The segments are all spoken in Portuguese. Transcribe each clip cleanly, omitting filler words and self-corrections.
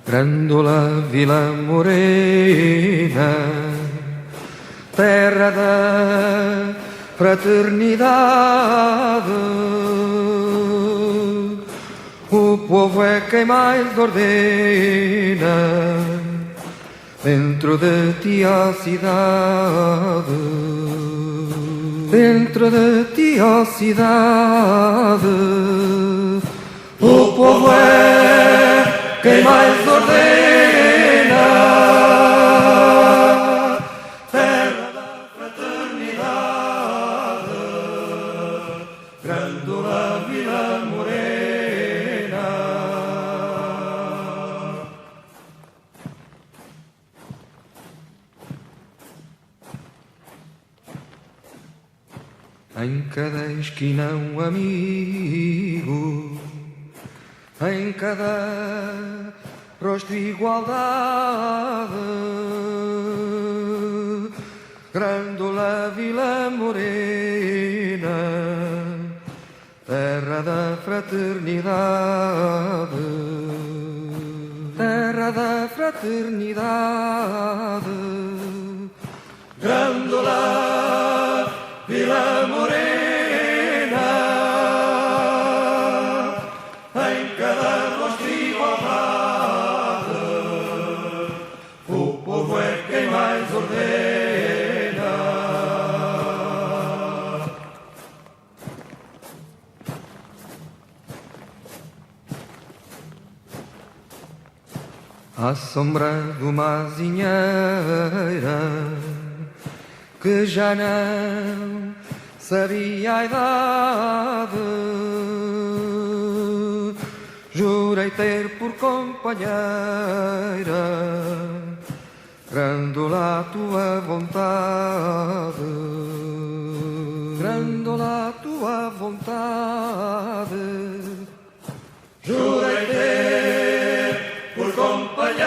Grândola Vila Morena, terra da fraternidade, o povo é quem mais ordena, dentro de ti a cidade, dentro de ti a cidade, o povo é quem mais ordena, terra da fraternidade, Grândola Vila Morena. Em cada esquina um amigo, em cada rosto igualdade, Grândola Vila Morena, terra da fraternidade, terra da fraternidade, Grândola Vila Morena. À sombra de uma azinheira que já não sabia a idade, jurei ter por companheira Grândola a tua vontade, Grândola a tua vontade, jurei ter por companheira,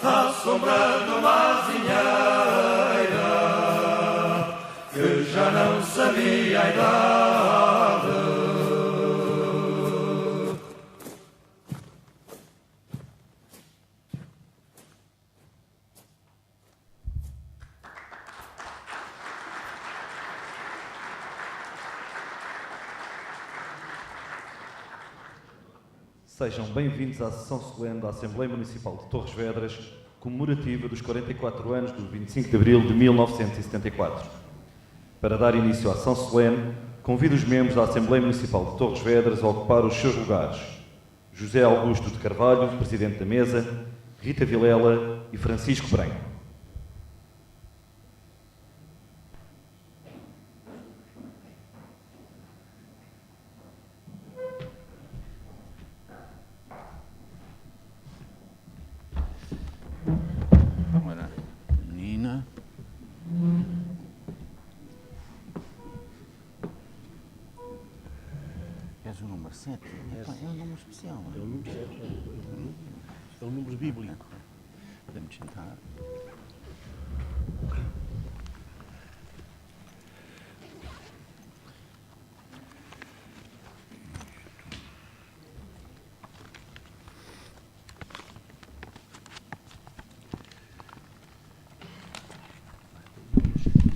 à sombra de uma azinheira que já não sabia a idade. Sejam bem-vindos à sessão solene da Assembleia Municipal de Torres Vedras, comemorativa dos 44 anos do 25 de Abril de 1974. Para dar início à sessão solene, convido os membros da Assembleia Municipal de Torres Vedras a ocupar os seus lugares. José Augusto de Carvalho, Presidente da Mesa, Rita Vilela e Francisco Branco. És o número 7? É um número especial. É o número 7, é o número bíblico. Podemos sentar.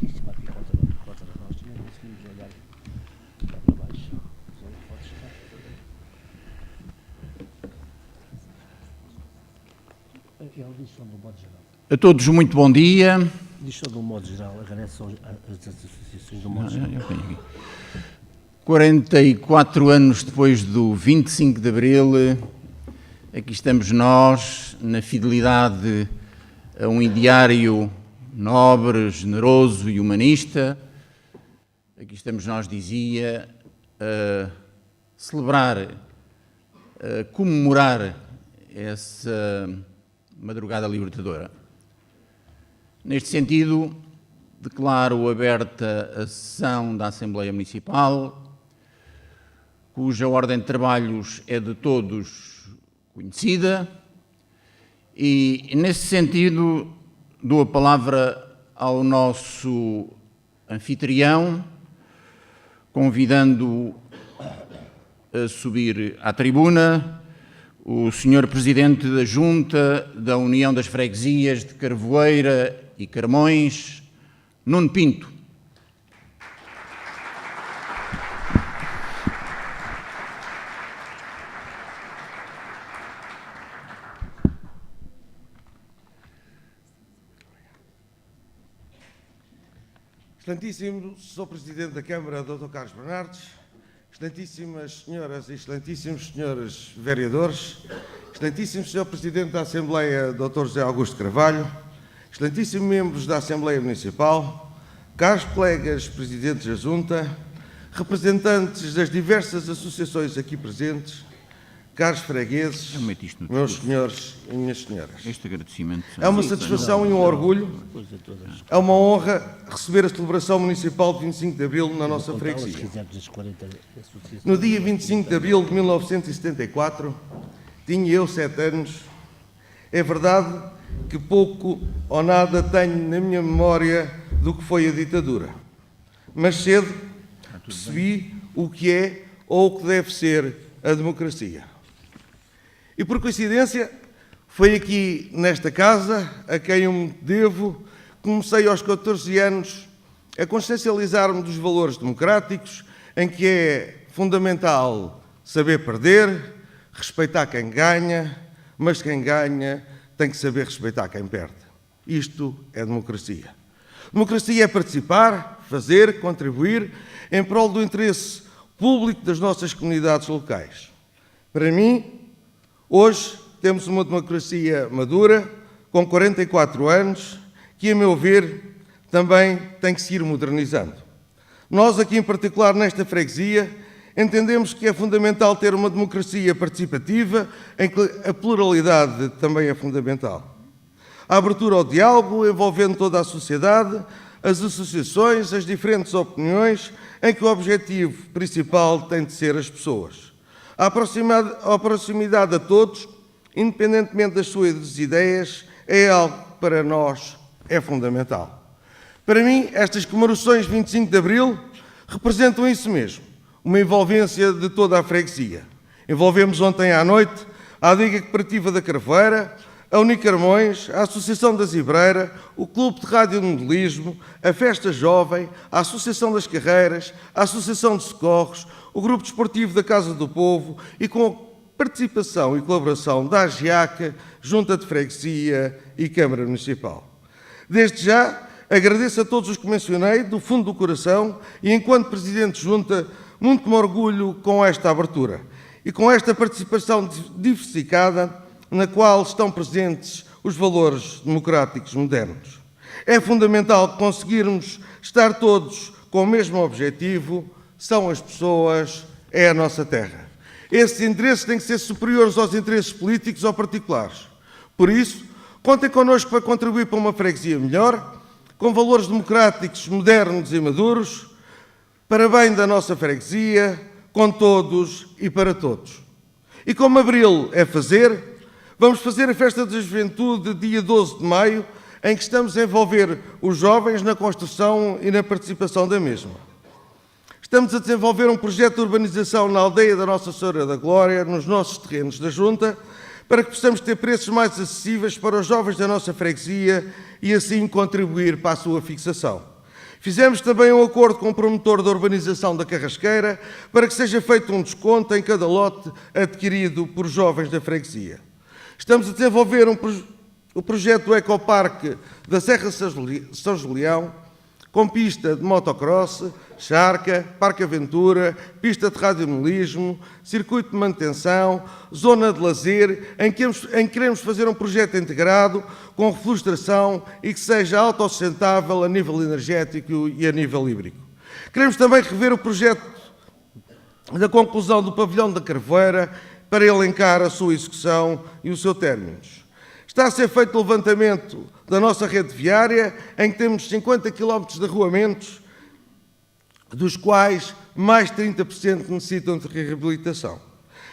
Isto vai ficar contra nós, não conseguimos olhar para baixo. Ele diz só de um modo geral. A todos muito bom dia. Diz só de um modo geral, agradece às associações de um modo geral. 44 anos depois do 25 de Abril, aqui estamos nós, na fidelidade a um ideário nobre, generoso e humanista. Aqui estamos nós, dizia, a celebrar, a comemorar essa madrugada libertadora. Neste sentido, declaro aberta a sessão da Assembleia Municipal, cuja ordem de trabalhos é de todos conhecida, e, nesse sentido, dou a palavra ao nosso anfitrião, convidando a subir à tribuna o Sr. Presidente da Junta da União das Freguesias de Carvoeira e Carmões, Nuno Pinto. Excelentíssimo Sr. Presidente da Câmara, Dr. Carlos Bernardes, excelentíssimas senhoras e excelentíssimos senhores vereadores, excelentíssimo Sr. Presidente da Assembleia, Dr. José Augusto Carvalho, excelentíssimos membros da Assembleia Municipal, caros colegas presidentes da Junta, representantes das diversas associações aqui presentes, caros fregueses, meus senhores e minhas senhoras. Este agradecimento É uma satisfação e um orgulho, é uma honra receber a celebração municipal de 25 de Abril na nossa freguesia. No dia 25 de Abril de 1974, tinha eu 7 anos. É verdade que pouco ou nada tenho na minha memória do que foi a ditadura, mas cedo percebi o que é ou o que deve ser a democracia. E por coincidência, foi aqui nesta casa, a quem eu me devo, comecei aos 14 anos a consciencializar-me dos valores democráticos, em que é fundamental saber perder, respeitar quem ganha, mas quem ganha tem que saber respeitar quem perde. Isto é democracia. Democracia é participar, fazer, contribuir em prol do interesse público das nossas comunidades locais. Para mim, hoje temos uma democracia madura, com 44 anos, que, a meu ver, também tem que se ir modernizando. Nós, aqui em particular nesta freguesia, entendemos que é fundamental ter uma democracia participativa, em que a pluralidade também é fundamental. A abertura ao diálogo, envolvendo toda a sociedade, as associações, as diferentes opiniões, em que o objetivo principal tem de ser as pessoas. A proximidade a todos, independentemente das suas ideias, é algo que para nós é fundamental. Para mim, estas comemorações de 25 de Abril representam isso mesmo, uma envolvência de toda a freguesia. Envolvemos ontem à noite a Liga Cooperativa da Carvoeira, a Unicarmões, a Associação da Zibreira, o Clube de Radiomodelismo, a Festa Jovem, a Associação das Carreiras, a Associação de Socorros, o Grupo Desportivo da Casa do Povo e com a participação e colaboração da AGIAC, Junta de Freguesia e Câmara Municipal. Desde já, agradeço a todos os que mencionei, do fundo do coração, e enquanto Presidente de Junta, muito me orgulho com esta abertura e com esta participação diversificada na qual estão presentes os valores democráticos modernos. É fundamental conseguirmos estar todos com o mesmo objetivo, são as pessoas, é a nossa terra. Esses interesses têm que ser superiores aos interesses políticos ou particulares. Por isso, contem connosco para contribuir para uma freguesia melhor, com valores democráticos, modernos e maduros, para bem da nossa freguesia, com todos e para todos. E como Abril é fazer, vamos fazer a Festa da Juventude, dia 12 de maio, em que estamos a envolver os jovens na construção e na participação da mesma. Estamos a desenvolver um projeto de urbanização na aldeia da Nossa Senhora da Glória, nos nossos terrenos da Junta, para que possamos ter preços mais acessíveis para os jovens da nossa freguesia e assim contribuir para a sua fixação. Fizemos também um acordo com o promotor da urbanização da Carrasqueira para que seja feito um desconto em cada lote adquirido por jovens da freguesia. Estamos a desenvolver o projeto do Ecoparque da Serra São Julião, com pista de motocross, charca, parque aventura, pista de radiomodelismo, circuito de manutenção, zona de lazer, em que queremos fazer um projeto integrado com reflorestação e que seja autossustentável a nível energético e a nível hídrico. Queremos também rever o projeto da conclusão do pavilhão da Carvoeira para elencar a sua execução e o seu término. Está a ser feito o levantamento da nossa rede viária, em que temos 50 km de arruamentos, dos quais mais de 30% necessitam de reabilitação.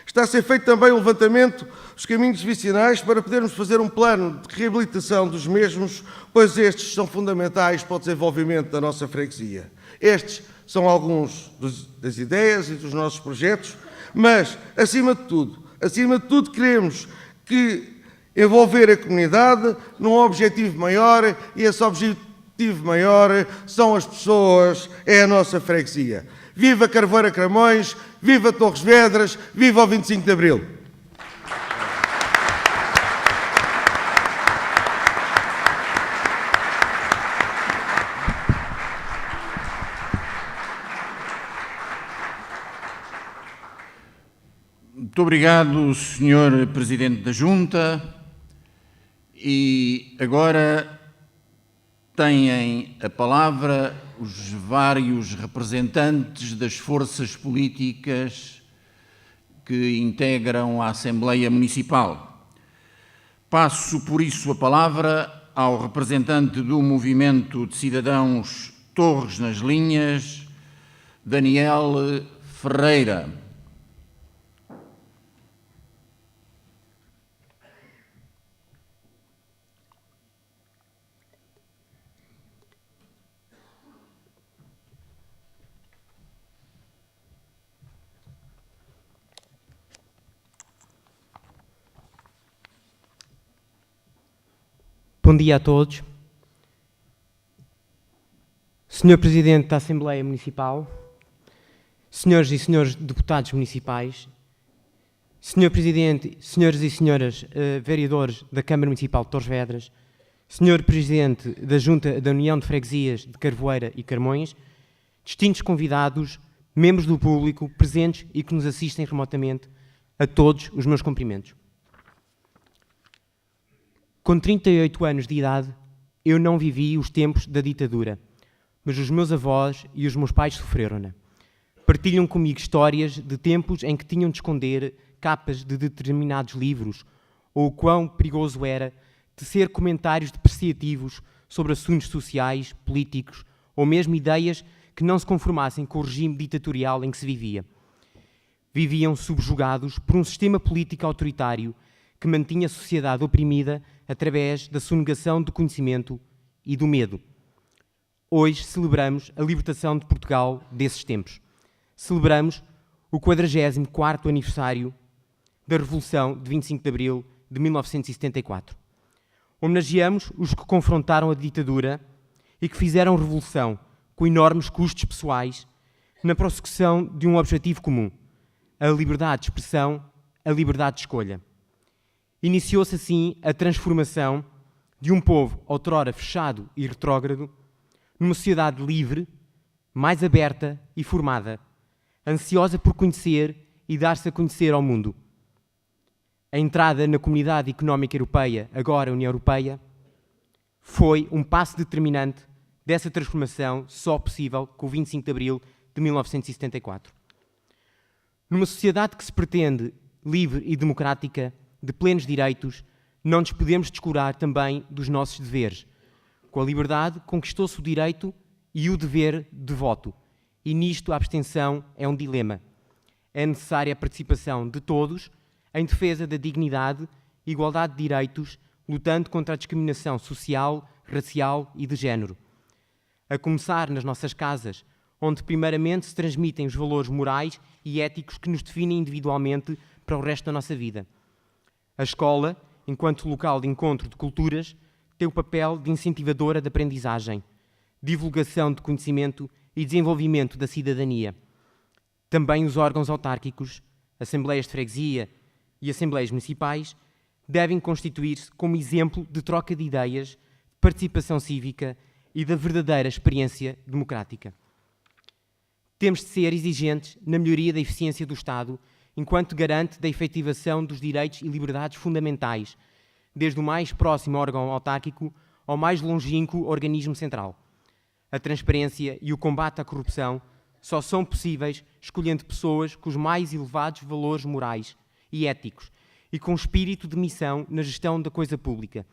Está a ser feito também o levantamento dos caminhos vicinais para podermos fazer um plano de reabilitação dos mesmos, pois estes são fundamentais para o desenvolvimento da nossa freguesia. Estes são alguns das ideias e dos nossos projetos Mas, acima de tudo, queremos que envolver a comunidade num objetivo maior, e esse objetivo maior são as pessoas, é a nossa freguesia. Viva Carvoeira Camões, viva Torres Vedras, viva o 25 de Abril! Muito obrigado, Sr. Presidente da Junta. E agora têm a palavra os vários representantes das forças políticas que integram a Assembleia Municipal. Passo, por isso, a palavra ao representante do Movimento de Cidadãos Torres nas Linhas, Daniel Ferreira. Bom dia a todos. Senhor Presidente da Assembleia Municipal, senhores e senhores deputados municipais, Senhor Presidente, senhores e senhoras vereadores da Câmara Municipal de Torres Vedras, Senhor Presidente da Junta da União de Freguesias de Carvoeira e Carmões, distintos convidados, membros do público presentes e que nos assistem remotamente, a todos os meus cumprimentos. Com 38 anos de idade, eu não vivi os tempos da ditadura, mas os meus avós e os meus pais sofreram-na. Partilham comigo histórias de tempos em que tinham de esconder capas de determinados livros, ou o quão perigoso era tecer comentários depreciativos sobre assuntos sociais, políticos, ou mesmo ideias que não se conformassem com o regime ditatorial em que se vivia. Viviam subjugados por um sistema político autoritário que mantinha a sociedade oprimida através da sonegação do conhecimento e do medo. Hoje celebramos a libertação de Portugal desses tempos. Celebramos o 44º aniversário da Revolução de 25 de Abril de 1974. Homenageamos os que confrontaram a ditadura e que fizeram revolução com enormes custos pessoais na prossecução de um objetivo comum, a liberdade de expressão, a liberdade de escolha. Iniciou-se assim a transformação de um povo outrora fechado e retrógrado numa sociedade livre, mais aberta e formada, ansiosa por conhecer e dar-se a conhecer ao mundo. A entrada na Comunidade Económica Europeia, agora a União Europeia, foi um passo determinante dessa transformação só possível com o 25 de Abril de 1974. Numa sociedade que se pretende livre e democrática, de plenos direitos, não nos podemos descurar também dos nossos deveres. Com a liberdade, conquistou-se o direito e o dever de voto. E nisto a abstenção é um dilema. É necessária a participação de todos em defesa da dignidade, igualdade de direitos, lutando contra a discriminação social, racial e de género. A começar nas nossas casas, onde primeiramente se transmitem os valores morais e éticos que nos definem individualmente para o resto da nossa vida. A escola, enquanto local de encontro de culturas, tem o papel de incentivadora de aprendizagem, divulgação de conhecimento e desenvolvimento da cidadania. Também os órgãos autárquicos, assembleias de freguesia e assembleias municipais, devem constituir-se como exemplo de troca de ideias, de participação cívica e da verdadeira experiência democrática. Temos de ser exigentes na melhoria da eficiência do Estado, enquanto garante da efetivação dos direitos e liberdades fundamentais, desde o mais próximo órgão autárquico ao mais longínquo organismo central. A transparência e o combate à corrupção só são possíveis escolhendo pessoas com os mais elevados valores morais e éticos e com espírito de missão na gestão da coisa pública,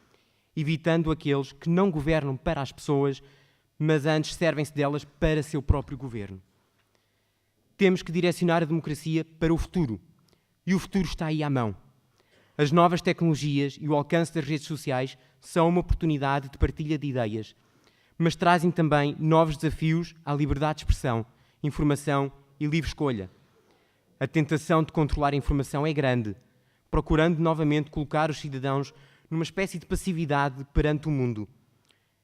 evitando aqueles que não governam para as pessoas, mas antes servem-se delas para seu próprio governo. Temos que direcionar a democracia para o futuro, e o futuro está aí à mão. As novas tecnologias e o alcance das redes sociais são uma oportunidade de partilha de ideias, mas trazem também novos desafios à liberdade de expressão, informação e livre escolha. a tentação de controlar a informação é grande, procurando novamente colocar os cidadãos numa espécie de passividade perante o mundo.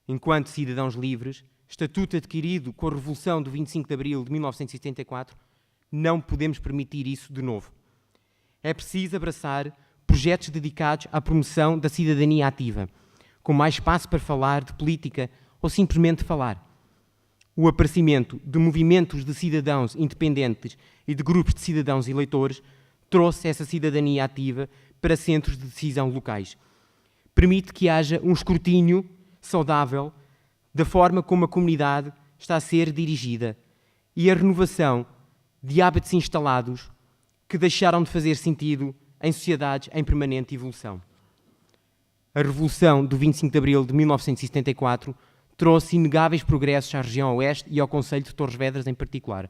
Enquanto cidadãos livres, estatuto adquirido com a Revolução do 25 de Abril de 1974, não podemos permitir isso de novo. É preciso abraçar projetos dedicados à promoção da cidadania ativa, com mais espaço para falar de política ou simplesmente falar. O aparecimento de movimentos de cidadãos independentes e de grupos de cidadãos eleitores trouxe essa cidadania ativa para centros de decisão locais. Permite que haja um escrutínio saudável da forma como a comunidade está a ser dirigida e a renovação de hábitos instalados que deixaram de fazer sentido em sociedades em permanente evolução. A Revolução do 25 de Abril de 1974 trouxe inegáveis progressos à região oeste e ao concelho de Torres Vedras em particular.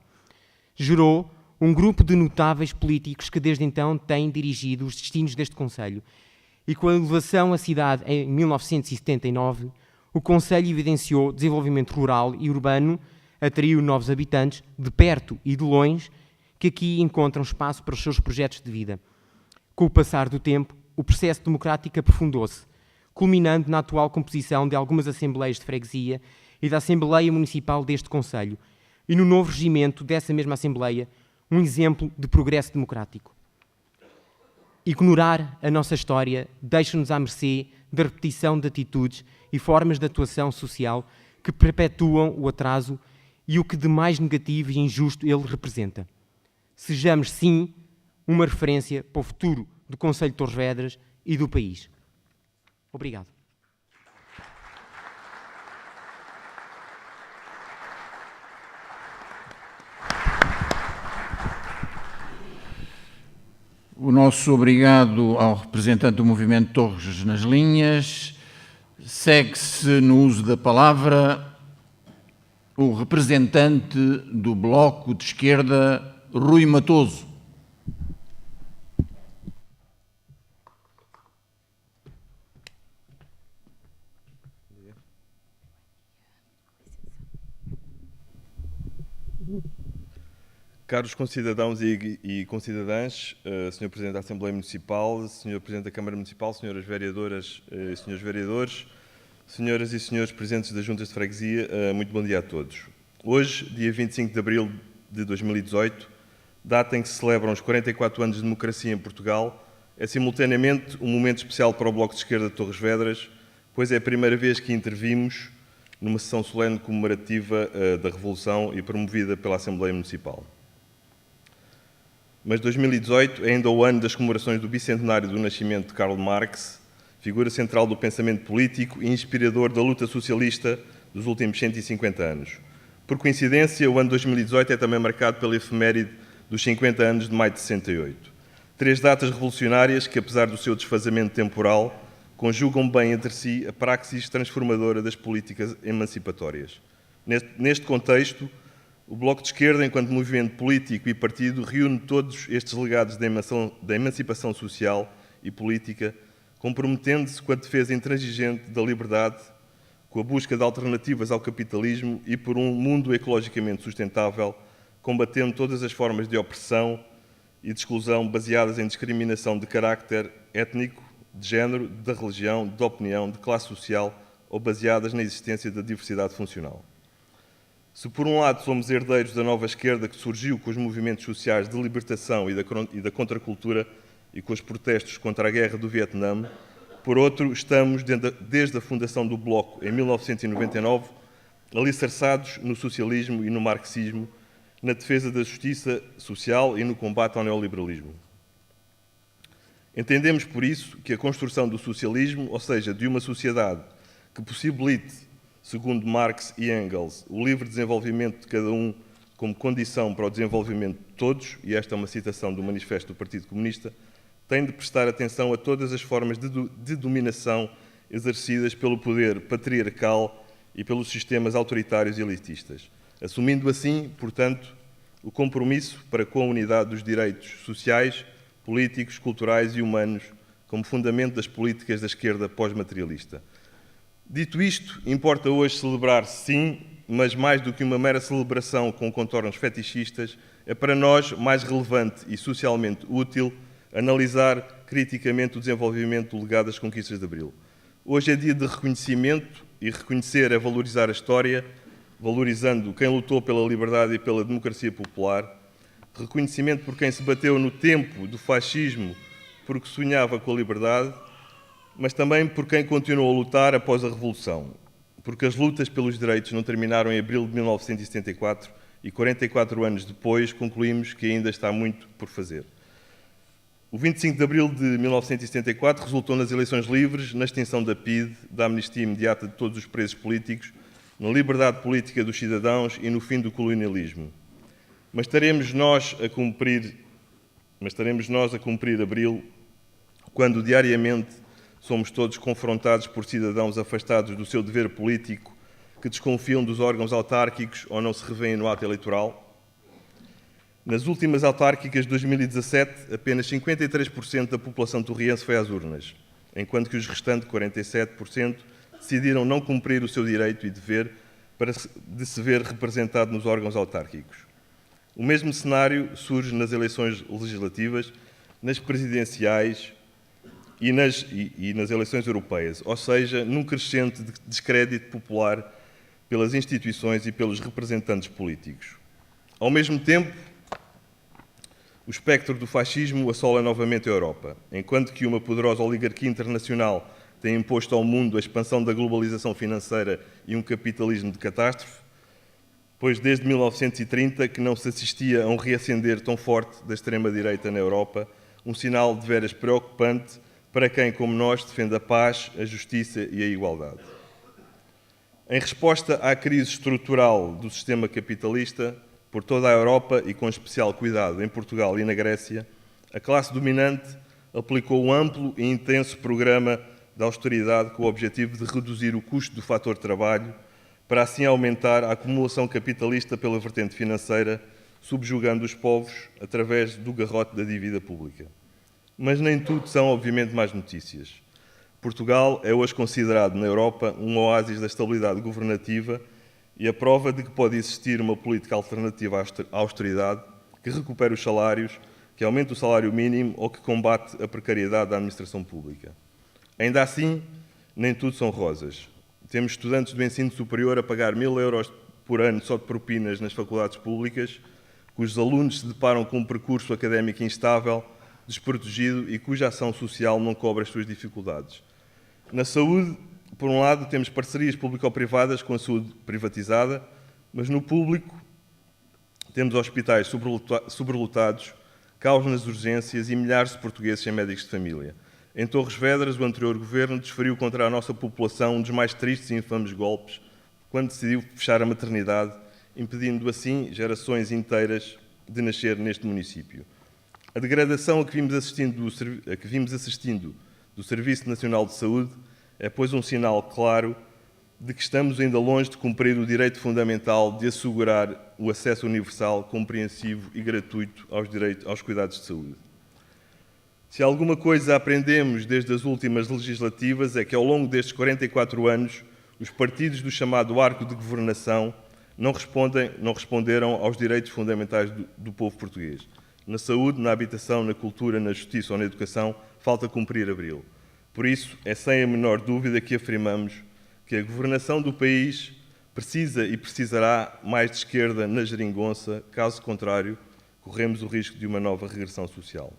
Gerou um grupo de notáveis políticos que desde então têm dirigido os destinos deste concelho. E com a elevação à cidade em 1979, o concelho evidenciou desenvolvimento rural e urbano, atraiu novos habitantes de perto e de longe que aqui encontram espaço para os seus projetos de vida. Com o passar do tempo, o processo democrático aprofundou-se, culminando na atual composição de algumas assembleias de freguesia e da Assembleia Municipal deste concelho, e no novo regimento dessa mesma Assembleia, um exemplo de progresso democrático. Ignorar a nossa história deixa-nos à mercê da repetição de atitudes e formas de atuação social que perpetuam o atraso e o que de mais negativo e injusto ele representa. Sejamos, sim, uma referência para o futuro do Concelho de Torres Vedras e do país. Obrigado. O nosso obrigado ao representante do Movimento Torres nas Linhas. Segue-se no uso da palavra o representante do Bloco de Esquerda, Rui Matoso. Caros concidadãos e concidadãs, Sr. Presidente da Assembleia Municipal, Sr. Presidente da Câmara Municipal, Sras. Vereadoras e Srs. Vereadores, Senhoras e Senhores Presidentes das Juntas de Freguesia, muito bom dia a todos. Hoje, dia 25 de abril de 2018, data em que se celebram os 44 anos de democracia em Portugal, é simultaneamente um momento especial para o Bloco de Esquerda de Torres Vedras, pois é a primeira vez que intervimos numa sessão solene comemorativa da Revolução e promovida pela Assembleia Municipal. Mas 2018 é ainda o ano das comemorações do bicentenário do nascimento de Karl Marx, figura central do pensamento político e inspirador da luta socialista dos últimos 150 anos. Por coincidência, o ano 2018 é também marcado pela efeméride dos 50 anos de maio de 68. 3 datas revolucionárias que, apesar do seu desfazamento temporal, conjugam bem entre si a praxis transformadora das políticas emancipatórias. Neste contexto, o Bloco de Esquerda, enquanto movimento político e partido, reúne todos estes legados da emancipação social e política, comprometendo-se com a defesa intransigente da liberdade, com a busca de alternativas ao capitalismo e por um mundo ecologicamente sustentável, combatendo todas as formas de opressão e de exclusão baseadas em discriminação de carácter étnico, de género, da religião, de opinião, de classe social ou baseadas na existência da diversidade funcional. Se por um lado somos herdeiros da nova esquerda que surgiu com os movimentos sociais de libertação e da contracultura e com os protestos contra a guerra do Vietnã, por outro, estamos, desde a fundação do Bloco em 1999, alicerçados no socialismo e no marxismo, na defesa da justiça social e no combate ao neoliberalismo. Entendemos, por isso, que a construção do socialismo, ou seja, de uma sociedade que possibilite, segundo Marx e Engels, o livre desenvolvimento de cada um como condição para o desenvolvimento de todos, e esta é uma citação do Manifesto do Partido Comunista, tem de prestar atenção a todas as formas de dominação exercidas pelo poder patriarcal e pelos sistemas autoritários e elitistas, assumindo assim, portanto, o compromisso para com a unidade dos direitos sociais, políticos, culturais e humanos como fundamento das políticas da esquerda pós-materialista. Dito isto, importa hoje celebrar, sim, mas mais do que uma mera celebração com contornos fetichistas, é para nós mais relevante e socialmente útil analisar criticamente o desenvolvimento do legado das conquistas de Abril. Hoje é dia de reconhecimento, e reconhecer é valorizar a história, valorizando quem lutou pela liberdade e pela democracia popular, reconhecimento por quem se bateu no tempo do fascismo porque sonhava com a liberdade, mas também por quem continuou a lutar após a Revolução, porque as lutas pelos direitos não terminaram em abril de 1974 e 44 anos depois concluímos que ainda está muito por fazer. O 25 de abril de 1974 resultou nas eleições livres, na extinção da PIDE, da amnistia imediata de todos os presos políticos, na liberdade política dos cidadãos e no fim do colonialismo. Mas estaremos nós a cumprir abril quando diariamente somos todos confrontados por cidadãos afastados do seu dever político, que desconfiam dos órgãos autárquicos ou não se revêem no ato eleitoral? Nas últimas autárquicas de 2017, apenas 53% da população torriense foi às urnas, enquanto que os restantes 47% decidiram não cumprir o seu direito e dever de se ver representado nos órgãos autárquicos. O mesmo cenário surge nas eleições legislativas, nas presidenciais e nas eleições europeias, ou seja, num crescente descrédito popular pelas instituições e pelos representantes políticos. Ao mesmo tempo, o espectro do fascismo assola novamente a Europa, enquanto que uma poderosa oligarquia internacional tem imposto ao mundo a expansão da globalização financeira e um capitalismo de catástrofe, pois desde 1930 que não se assistia a um reacender tão forte da extrema-direita na Europa, um sinal de veras preocupante para quem, como nós, defende a paz, a justiça e a igualdade. Em resposta à crise estrutural do sistema capitalista, por toda a Europa e com especial cuidado em Portugal e na Grécia, a classe dominante aplicou um amplo e intenso programa de austeridade com o objetivo de reduzir o custo do fator trabalho, para assim aumentar a acumulação capitalista pela vertente financeira, subjugando os povos através do garrote da dívida pública. Mas nem tudo são, obviamente, más notícias. Portugal é hoje considerado na Europa um oásis da estabilidade governativa e a prova de que pode existir uma política alternativa à austeridade que recupere os salários, que aumente o salário mínimo ou que combate a precariedade da administração pública. Ainda assim, nem tudo são rosas. Temos estudantes do ensino superior a pagar 1.000 euros por ano só de propinas nas faculdades públicas, cujos alunos se deparam com um percurso académico instável, desprotegido e cuja ação social não cobre as suas dificuldades. Na saúde, por um lado, temos parcerias público-privadas com a saúde privatizada, mas no público temos hospitais sobrelotados, caos nas urgências e milhares de portugueses sem médicos de família. Em Torres Vedras, o anterior governo desferiu contra a nossa população um dos mais tristes e infames golpes, quando decidiu fechar a maternidade, impedindo assim gerações inteiras de nascer neste município. A degradação a que vimos assistindo do Serviço Nacional de Saúde é, pois, um sinal claro de que estamos ainda longe de cumprir o direito fundamental de assegurar o acesso universal, compreensivo e gratuito aos cuidados de saúde. Se alguma coisa aprendemos desde as últimas legislativas é que, ao longo destes 44 anos, os partidos do chamado arco de governação não responderam aos direitos fundamentais do povo português. Na saúde, na habitação, na cultura, na justiça ou na educação, falta cumprir abril. Por isso, é sem a menor dúvida que afirmamos que a governação do país precisa e precisará mais de esquerda na geringonça, caso contrário, corremos o risco de uma nova regressão social.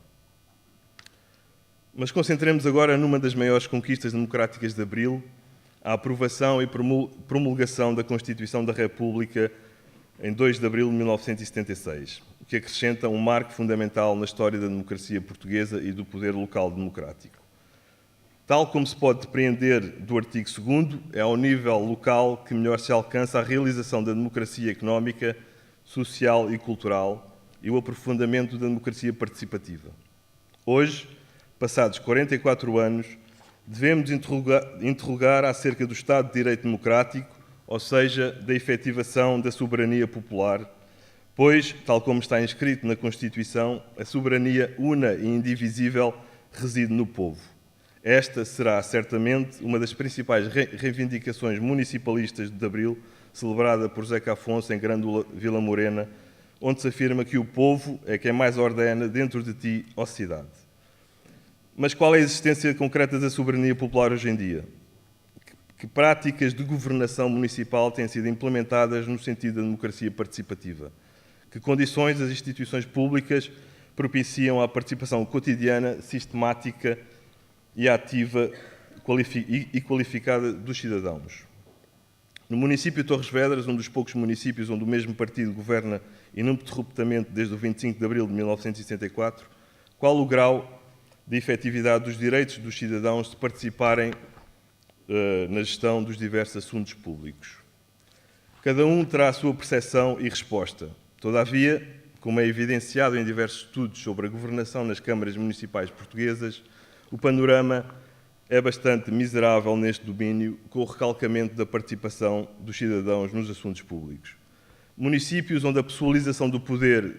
Mas concentremos agora numa das maiores conquistas democráticas de abril, a aprovação e promulgação da Constituição da República em 2 de abril de 1976, o que acrescenta um marco fundamental na história da democracia portuguesa e do poder local democrático. Tal como se pode depreender do artigo 2º, é ao nível local que melhor se alcança a realização da democracia económica, social e cultural e o aprofundamento da democracia participativa. Hoje, passados 44 anos, devemos interrogar acerca do Estado de Direito Democrático, ou seja, da efetivação da soberania popular, pois, tal como está inscrito na Constituição, a soberania una e indivisível reside no povo. Esta será, certamente, uma das principais reivindicações municipalistas de abril, celebrada por Zeca Afonso em Grândola, Vila Morena, onde se afirma que o povo é quem mais ordena dentro de ti, ó cidade. Mas qual é a existência concreta da soberania popular hoje em dia? Que práticas de governação municipal têm sido implementadas no sentido da democracia participativa? Que condições as instituições públicas propiciam a participação cotidiana, sistemática e ativa e qualificada dos cidadãos? No município de Torres Vedras, um dos poucos municípios onde o mesmo partido governa ininterruptamente desde o 25 de abril de 1974, qual o grau de efetividade dos direitos dos cidadãos de participarem na gestão dos diversos assuntos públicos? Cada um terá a sua percepção e resposta. Todavia, como é evidenciado em diversos estudos sobre a governação nas câmaras municipais portuguesas, o panorama é bastante miserável neste domínio, com o recalcamento da participação dos cidadãos nos assuntos públicos. Municípios onde a pessoalização do poder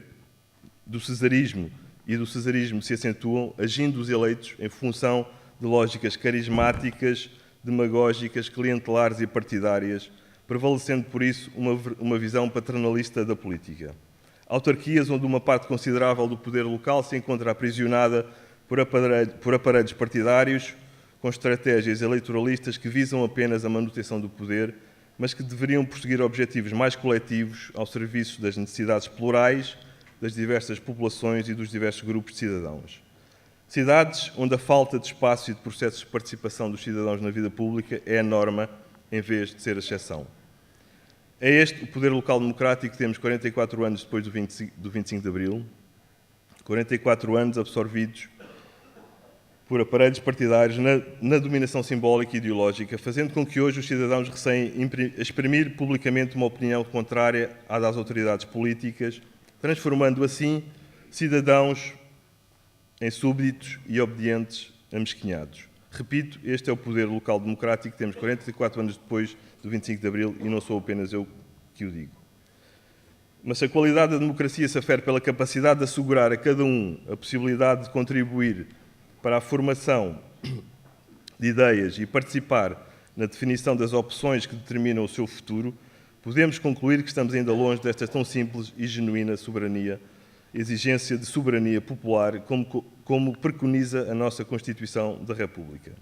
do cesarismo e do cesarismo se acentuam, agindo os eleitos em função de lógicas carismáticas, demagógicas, clientelares e partidárias, prevalecendo por isso uma visão paternalista da política. Autarquias onde uma parte considerável do poder local se encontra aprisionada por aparelhos partidários, com estratégias eleitoralistas que visam apenas a manutenção do poder, mas que deveriam prosseguir objetivos mais coletivos ao serviço das necessidades plurais das diversas populações e dos diversos grupos de cidadãos. Cidades onde a falta de espaço e de processos de participação dos cidadãos na vida pública é a norma, em vez de ser a exceção. É este o poder local democrático que temos 44 anos depois do 25 de Abril, 44 anos absorvidos por aparelhos partidários na dominação simbólica e ideológica, fazendo com que hoje os cidadãos receiem exprimir publicamente uma opinião contrária à das autoridades políticas, transformando assim cidadãos em súbditos e obedientes amesquinhados. Repito, este é o poder local democrático que temos 44 anos depois do 25 de Abril e não sou apenas eu que o digo. Mas se a qualidade da democracia se afere pela capacidade de assegurar a cada um a possibilidade de contribuir para a formação de ideias e participar na definição das opções que determinam o seu futuro, podemos concluir que estamos ainda longe desta tão simples e genuína soberania, exigência de soberania popular, como preconiza a nossa Constituição da República.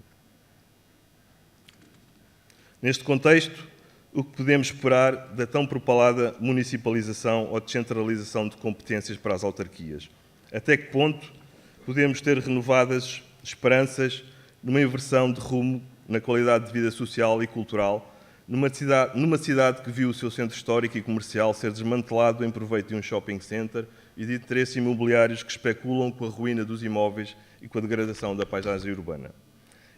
Neste contexto, o que podemos esperar da tão propalada municipalização ou descentralização de competências para as autarquias? Até que ponto podemos ter renovadas esperanças numa inversão de rumo na qualidade de vida social e cultural, numa cidade que viu o seu centro histórico e comercial ser desmantelado em proveito de um shopping center e de interesses imobiliários que especulam com a ruína dos imóveis e com a degradação da paisagem urbana?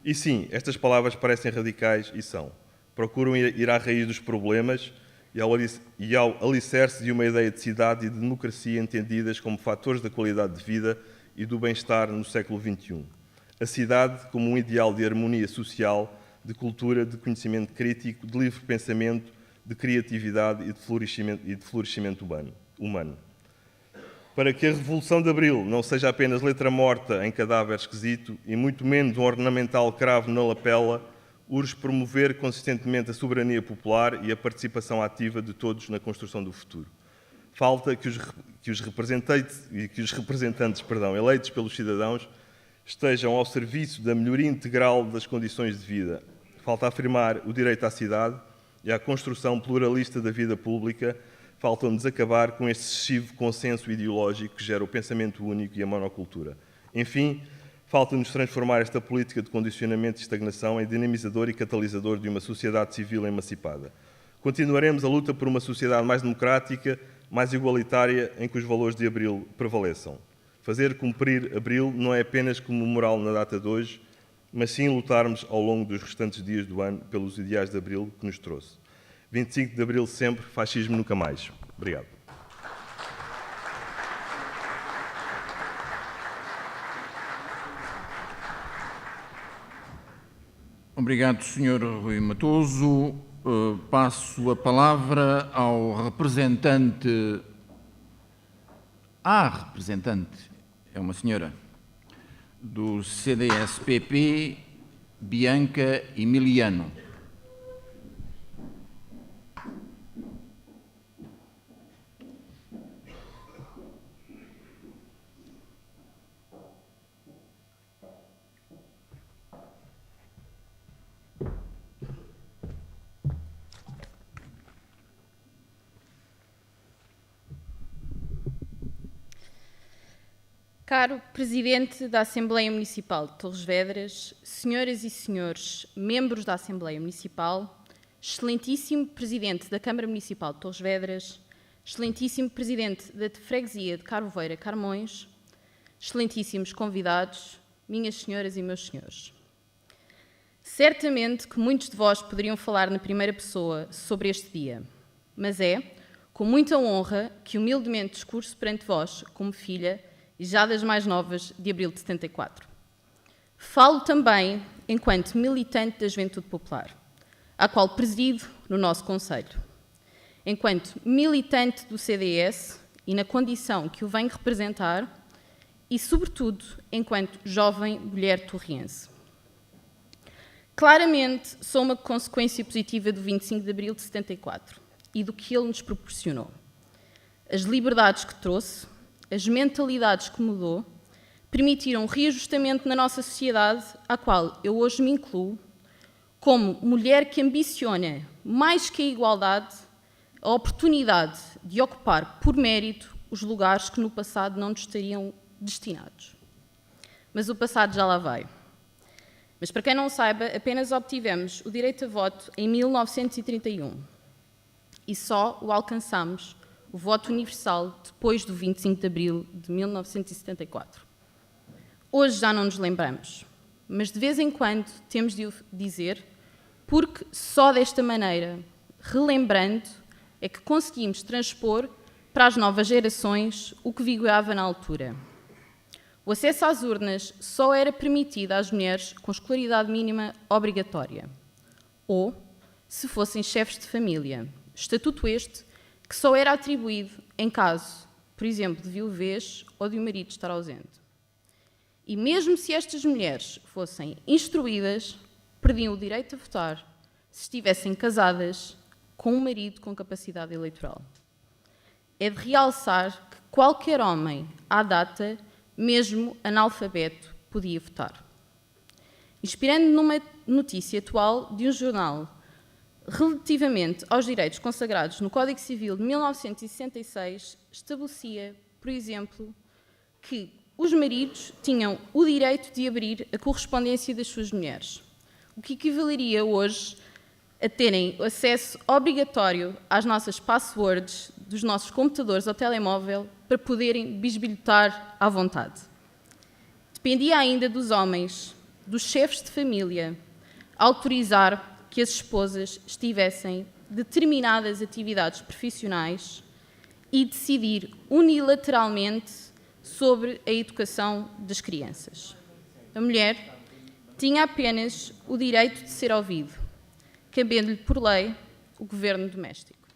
E sim, estas palavras parecem radicais e são. Procuram ir à raiz dos problemas e ao alicerce de uma ideia de cidade e de democracia entendidas como fatores da qualidade de vida e do bem-estar no século XXI. A cidade como um ideal de harmonia social, de cultura, de conhecimento crítico, de livre pensamento, de criatividade e de florescimento humano. Para que a Revolução de Abril não seja apenas letra morta em cadáver esquisito e muito menos um ornamental cravo na lapela, urge promover consistentemente a soberania popular e a participação ativa de todos na construção do futuro. Falta que os representantes eleitos pelos cidadãos estejam ao serviço da melhoria integral das condições de vida. Falta afirmar o direito à cidade e à construção pluralista da vida pública. Falta-nos acabar com este excessivo consenso ideológico que gera o pensamento único e a monocultura. Enfim, falta-nos transformar esta política de condicionamento e estagnação em dinamizador e catalisador de uma sociedade civil emancipada. Continuaremos a luta por uma sociedade mais democrática, mais igualitária, em que os valores de Abril prevaleçam. Fazer cumprir Abril não é apenas comemorar na data de hoje, mas sim lutarmos ao longo dos restantes dias do ano pelos ideais de Abril que nos trouxe. 25 de Abril sempre, fascismo nunca mais. Obrigado. Obrigado, Sr. Rui Matoso. Passo a palavra ao representante... À representante, é uma senhora, do CDS-PP, Bianca Emiliano. Caro Presidente da Assembleia Municipal de Torres Vedras, senhoras e senhores membros da Assembleia Municipal, excelentíssimo Presidente da Câmara Municipal de Torres Vedras, excelentíssimo Presidente da Freguesia de Carvoeira Carmões, excelentíssimos convidados, minhas senhoras e meus senhores. Certamente que muitos de vós poderiam falar na primeira pessoa sobre este dia, mas é com muita honra que humildemente discurso perante vós, como filha e já das mais novas de abril de 74. Falo também enquanto militante da Juventude Popular, à qual presido no nosso Conselho, enquanto militante do CDS e na condição que o venho representar e, sobretudo, enquanto jovem mulher torriense. Claramente, sou uma consequência positiva do 25 de abril de 74 e do que ele nos proporcionou. As liberdades que trouxe, as mentalidades que mudou, permitiram um reajustamento na nossa sociedade, à qual eu hoje me incluo, como mulher que ambiciona, mais que a igualdade, a oportunidade de ocupar, por mérito, os lugares que no passado não nos estariam destinados. Mas o passado já lá vai. Mas, para quem não saiba, apenas obtivemos o direito a voto em 1931 e só o alcançamos, o voto universal, depois do 25 de abril de 1974. Hoje já não nos lembramos, mas de vez em quando temos de o dizer, porque só desta maneira, relembrando, é que conseguimos transpor para as novas gerações o que vigorava na altura. O acesso às urnas só era permitido às mulheres com escolaridade mínima obrigatória, ou se fossem chefes de família, estatuto este que só era atribuído em caso, por exemplo, de viuvez ou de o marido estar ausente. E mesmo se estas mulheres fossem instruídas, perdiam o direito a votar se estivessem casadas com um marido com capacidade eleitoral. É de realçar que qualquer homem, à data, mesmo analfabeto, podia votar. Inspirando numa notícia atual de um jornal relativamente aos direitos consagrados no Código Civil de 1966, estabelecia, por exemplo, que os maridos tinham o direito de abrir a correspondência das suas mulheres, o que equivaleria hoje a terem acesso obrigatório às nossas passwords dos nossos computadores ou telemóvel para poderem bisbilhotar à vontade. Dependia ainda dos homens, dos chefes de família, autorizar que as esposas estivessem determinadas atividades profissionais e decidir unilateralmente sobre a educação das crianças. A mulher tinha apenas o direito de ser ouvido, cabendo-lhe por lei o governo doméstico.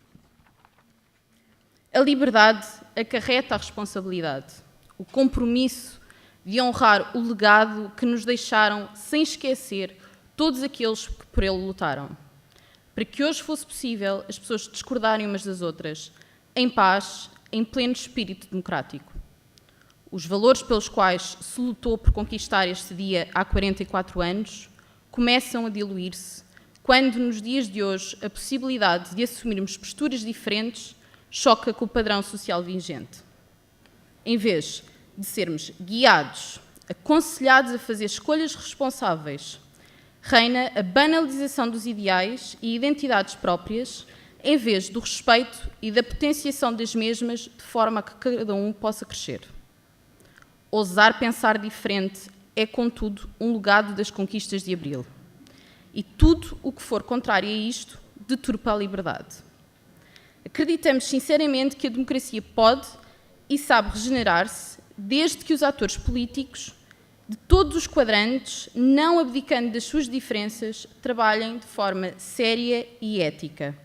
A liberdade acarreta a responsabilidade, o compromisso de honrar o legado que nos deixaram sem esquecer todos aqueles que por ele lutaram, para que hoje fosse possível as pessoas discordarem umas das outras, em paz, em pleno espírito democrático. Os valores pelos quais se lutou por conquistar este dia há 44 anos começam a diluir-se quando, nos dias de hoje, a possibilidade de assumirmos posturas diferentes choca com o padrão social vigente. Em vez de sermos guiados, aconselhados a fazer escolhas responsáveis, reina a banalização dos ideais e identidades próprias, em vez do respeito e da potenciação das mesmas, de forma a que cada um possa crescer. Ousar pensar diferente é, contudo, um legado das conquistas de Abril. E tudo o que for contrário a isto deturpa a liberdade. Acreditamos sinceramente que a democracia pode e sabe regenerar-se desde que os atores políticos de todos os quadrantes, não abdicando das suas diferenças, trabalhem de forma séria e ética.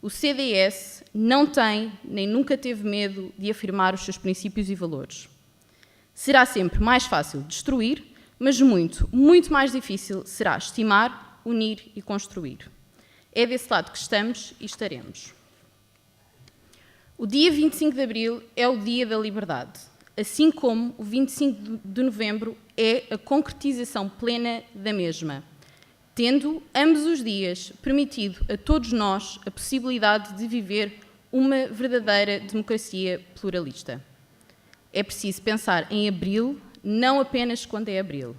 O CDS não tem nem nunca teve medo de afirmar os seus princípios e valores. Será sempre mais fácil destruir, mas muito, muito mais difícil será estimar, unir e construir. É desse lado que estamos e estaremos. O dia 25 de Abril é o dia da liberdade, assim como o 25 de Novembro é a concretização plena da mesma, tendo ambos os dias permitido a todos nós a possibilidade de viver uma verdadeira democracia pluralista. é preciso pensar em abril, não apenas quando é abril.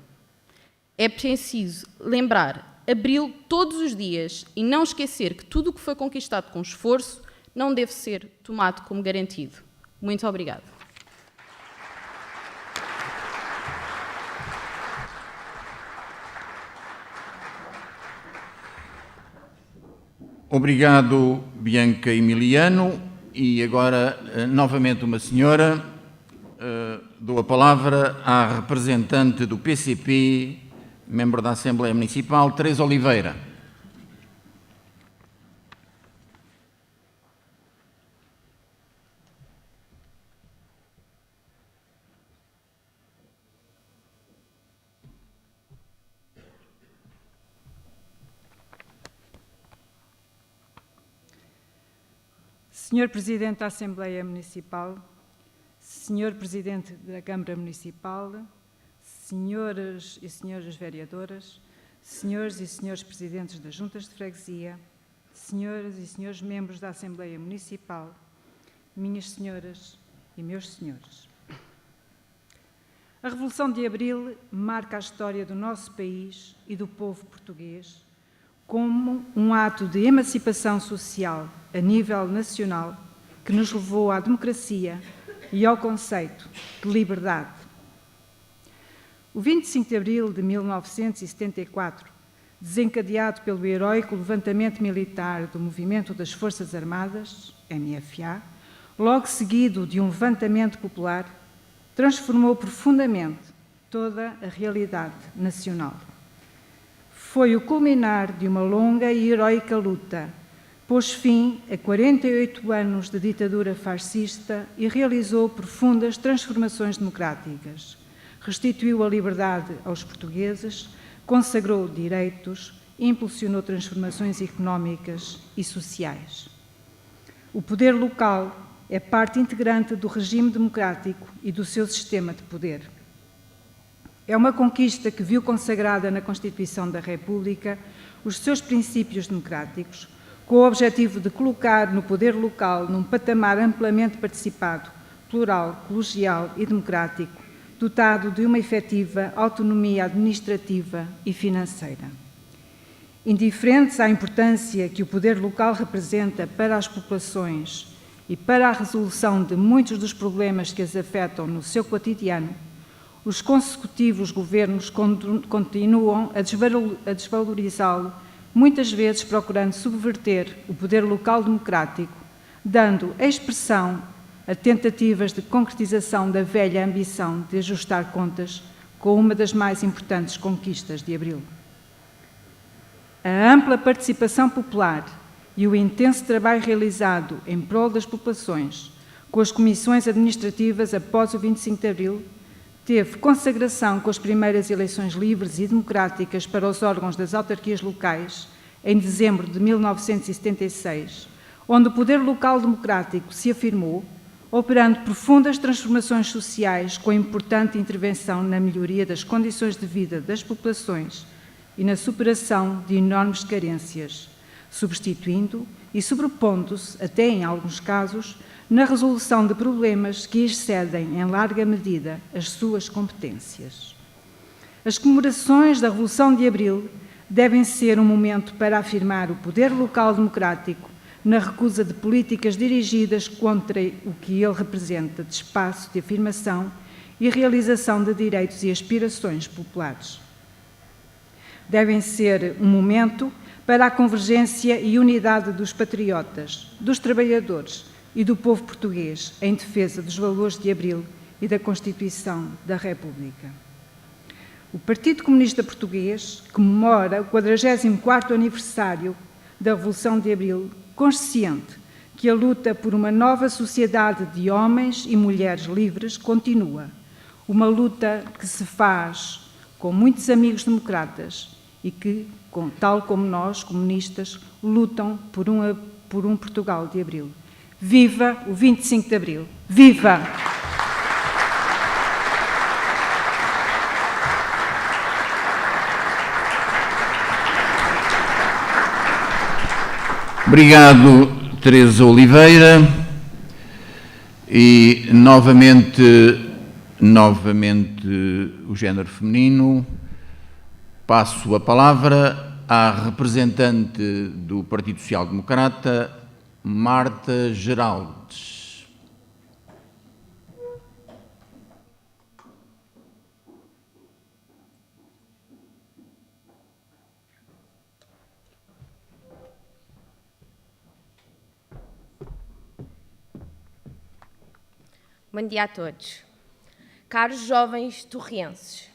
É preciso lembrar abril todos os dias e não esquecer que tudo o que foi conquistado com esforço não deve ser tomado como garantido. Muito obrigada. Obrigado, Bianca Emiliano. E agora, novamente, uma senhora. Dou a palavra à representante do PCP, membro da Assembleia Municipal, Teresa Oliveira. Senhor Presidente da Assembleia Municipal, Senhor Presidente da Câmara Municipal, Senhoras e Senhoras Vereadoras, Senhores e Senhores Presidentes das Juntas de Freguesia, Senhoras e Senhores Membros da Assembleia Municipal, minhas senhoras e meus senhores. A Revolução de Abril marca a história do nosso país e do povo português como um ato de emancipação social a nível nacional que nos levou à democracia e ao conceito de liberdade. O 25 de abril de 1974, desencadeado pelo heroico levantamento militar do Movimento das Forças Armadas, MFA, logo seguido de um levantamento popular, transformou profundamente toda a realidade nacional. Foi o culminar de uma longa e heroica luta, pôs fim a 48 anos de ditadura fascista e realizou profundas transformações democráticas. Restituiu a liberdade aos portugueses, consagrou direitos e impulsionou transformações económicas e sociais. O poder local é parte integrante do regime democrático e do seu sistema de poder. É uma conquista que viu consagrada na Constituição da República os seus princípios democráticos, com o objetivo de colocar no poder local num patamar amplamente participado, plural, colegial e democrático, dotado de uma efetiva autonomia administrativa e financeira. Indiferentes à importância que o poder local representa para as populações e para a resolução de muitos dos problemas que as afetam no seu cotidiano, os consecutivos governos continuam a desvalorizá-lo, muitas vezes procurando subverter o poder local democrático, dando expressão a tentativas de concretização da velha ambição de ajustar contas com uma das mais importantes conquistas de Abril. A ampla participação popular e o intenso trabalho realizado em prol das populações, com as comissões administrativas após o 25 de Abril, teve consagração com as primeiras eleições livres e democráticas para os órgãos das autarquias locais, em dezembro de 1976, onde o poder local democrático se afirmou, operando profundas transformações sociais com importante intervenção na melhoria das condições de vida das populações e na superação de enormes carências, substituindo e sobrepondo-se, até em alguns casos, na resolução de problemas que excedem em larga medida as suas competências. As comemorações da Revolução de Abril devem ser um momento para afirmar o poder local democrático na recusa de políticas dirigidas contra o que ele representa de espaço de afirmação e realização de direitos e aspirações populares. Devem ser um momento para a convergência e unidade dos patriotas, dos trabalhadores e do povo português em defesa dos valores de Abril e da Constituição da República. O Partido Comunista Português comemora o 44º aniversário da Revolução de Abril, consciente que a luta por uma nova sociedade de homens e mulheres livres continua, uma luta que se faz com muitos amigos democratas e que, tal como nós, comunistas, lutam por um Portugal de Abril. Viva o 25 de Abril! Viva! Obrigado, Teresa Oliveira. E, novamente, novamente o género feminino. Passo a palavra à representante do Partido Social Democrata, Marta Geraldes. Bom dia a todos. Caros jovens torrienses,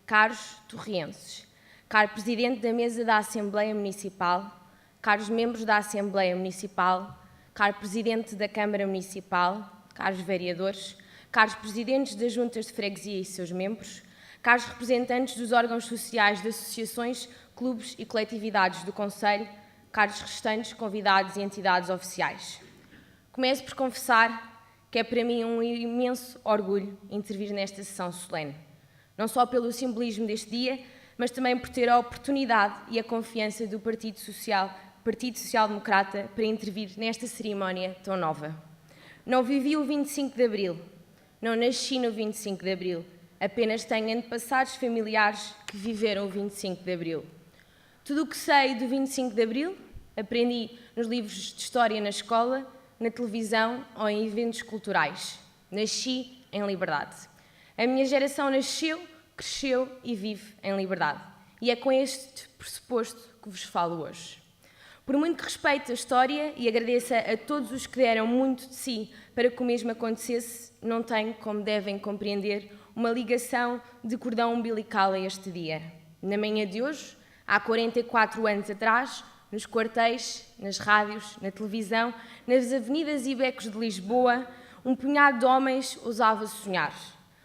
caros torrienses, caro Presidente da Mesa da Assembleia Municipal, caros membros da Assembleia Municipal, caro Presidente da Câmara Municipal, caros vereadores, caros Presidentes das Juntas de Freguesia e seus membros, caros representantes dos órgãos sociais de associações, clubes e coletividades do Conselho, caros restantes convidados e entidades oficiais. Começo por confessar que é para mim um imenso orgulho intervir nesta sessão solene, não só pelo simbolismo deste dia, mas também por ter a oportunidade e a confiança do Partido Social Democrata para intervir nesta cerimónia tão nova. Não vivi o 25 de Abril, não nasci no 25 de Abril, apenas tenho antepassados familiares que viveram o 25 de Abril. Tudo o que sei do 25 de Abril aprendi nos livros de história na escola, na televisão ou em eventos culturais. Nasci em liberdade. A minha geração nasceu, cresceu e vive em liberdade. E é com este pressuposto que vos falo hoje. Por muito que respeito a história e agradeço a todos os que deram muito de si para que o mesmo acontecesse, não tenho, como devem compreender, uma ligação de cordão umbilical a este dia. Na manhã de hoje, há 44 anos atrás, nos quartéis, nas rádios, na televisão, nas avenidas e becos de Lisboa, um punhado de homens ousava sonhar,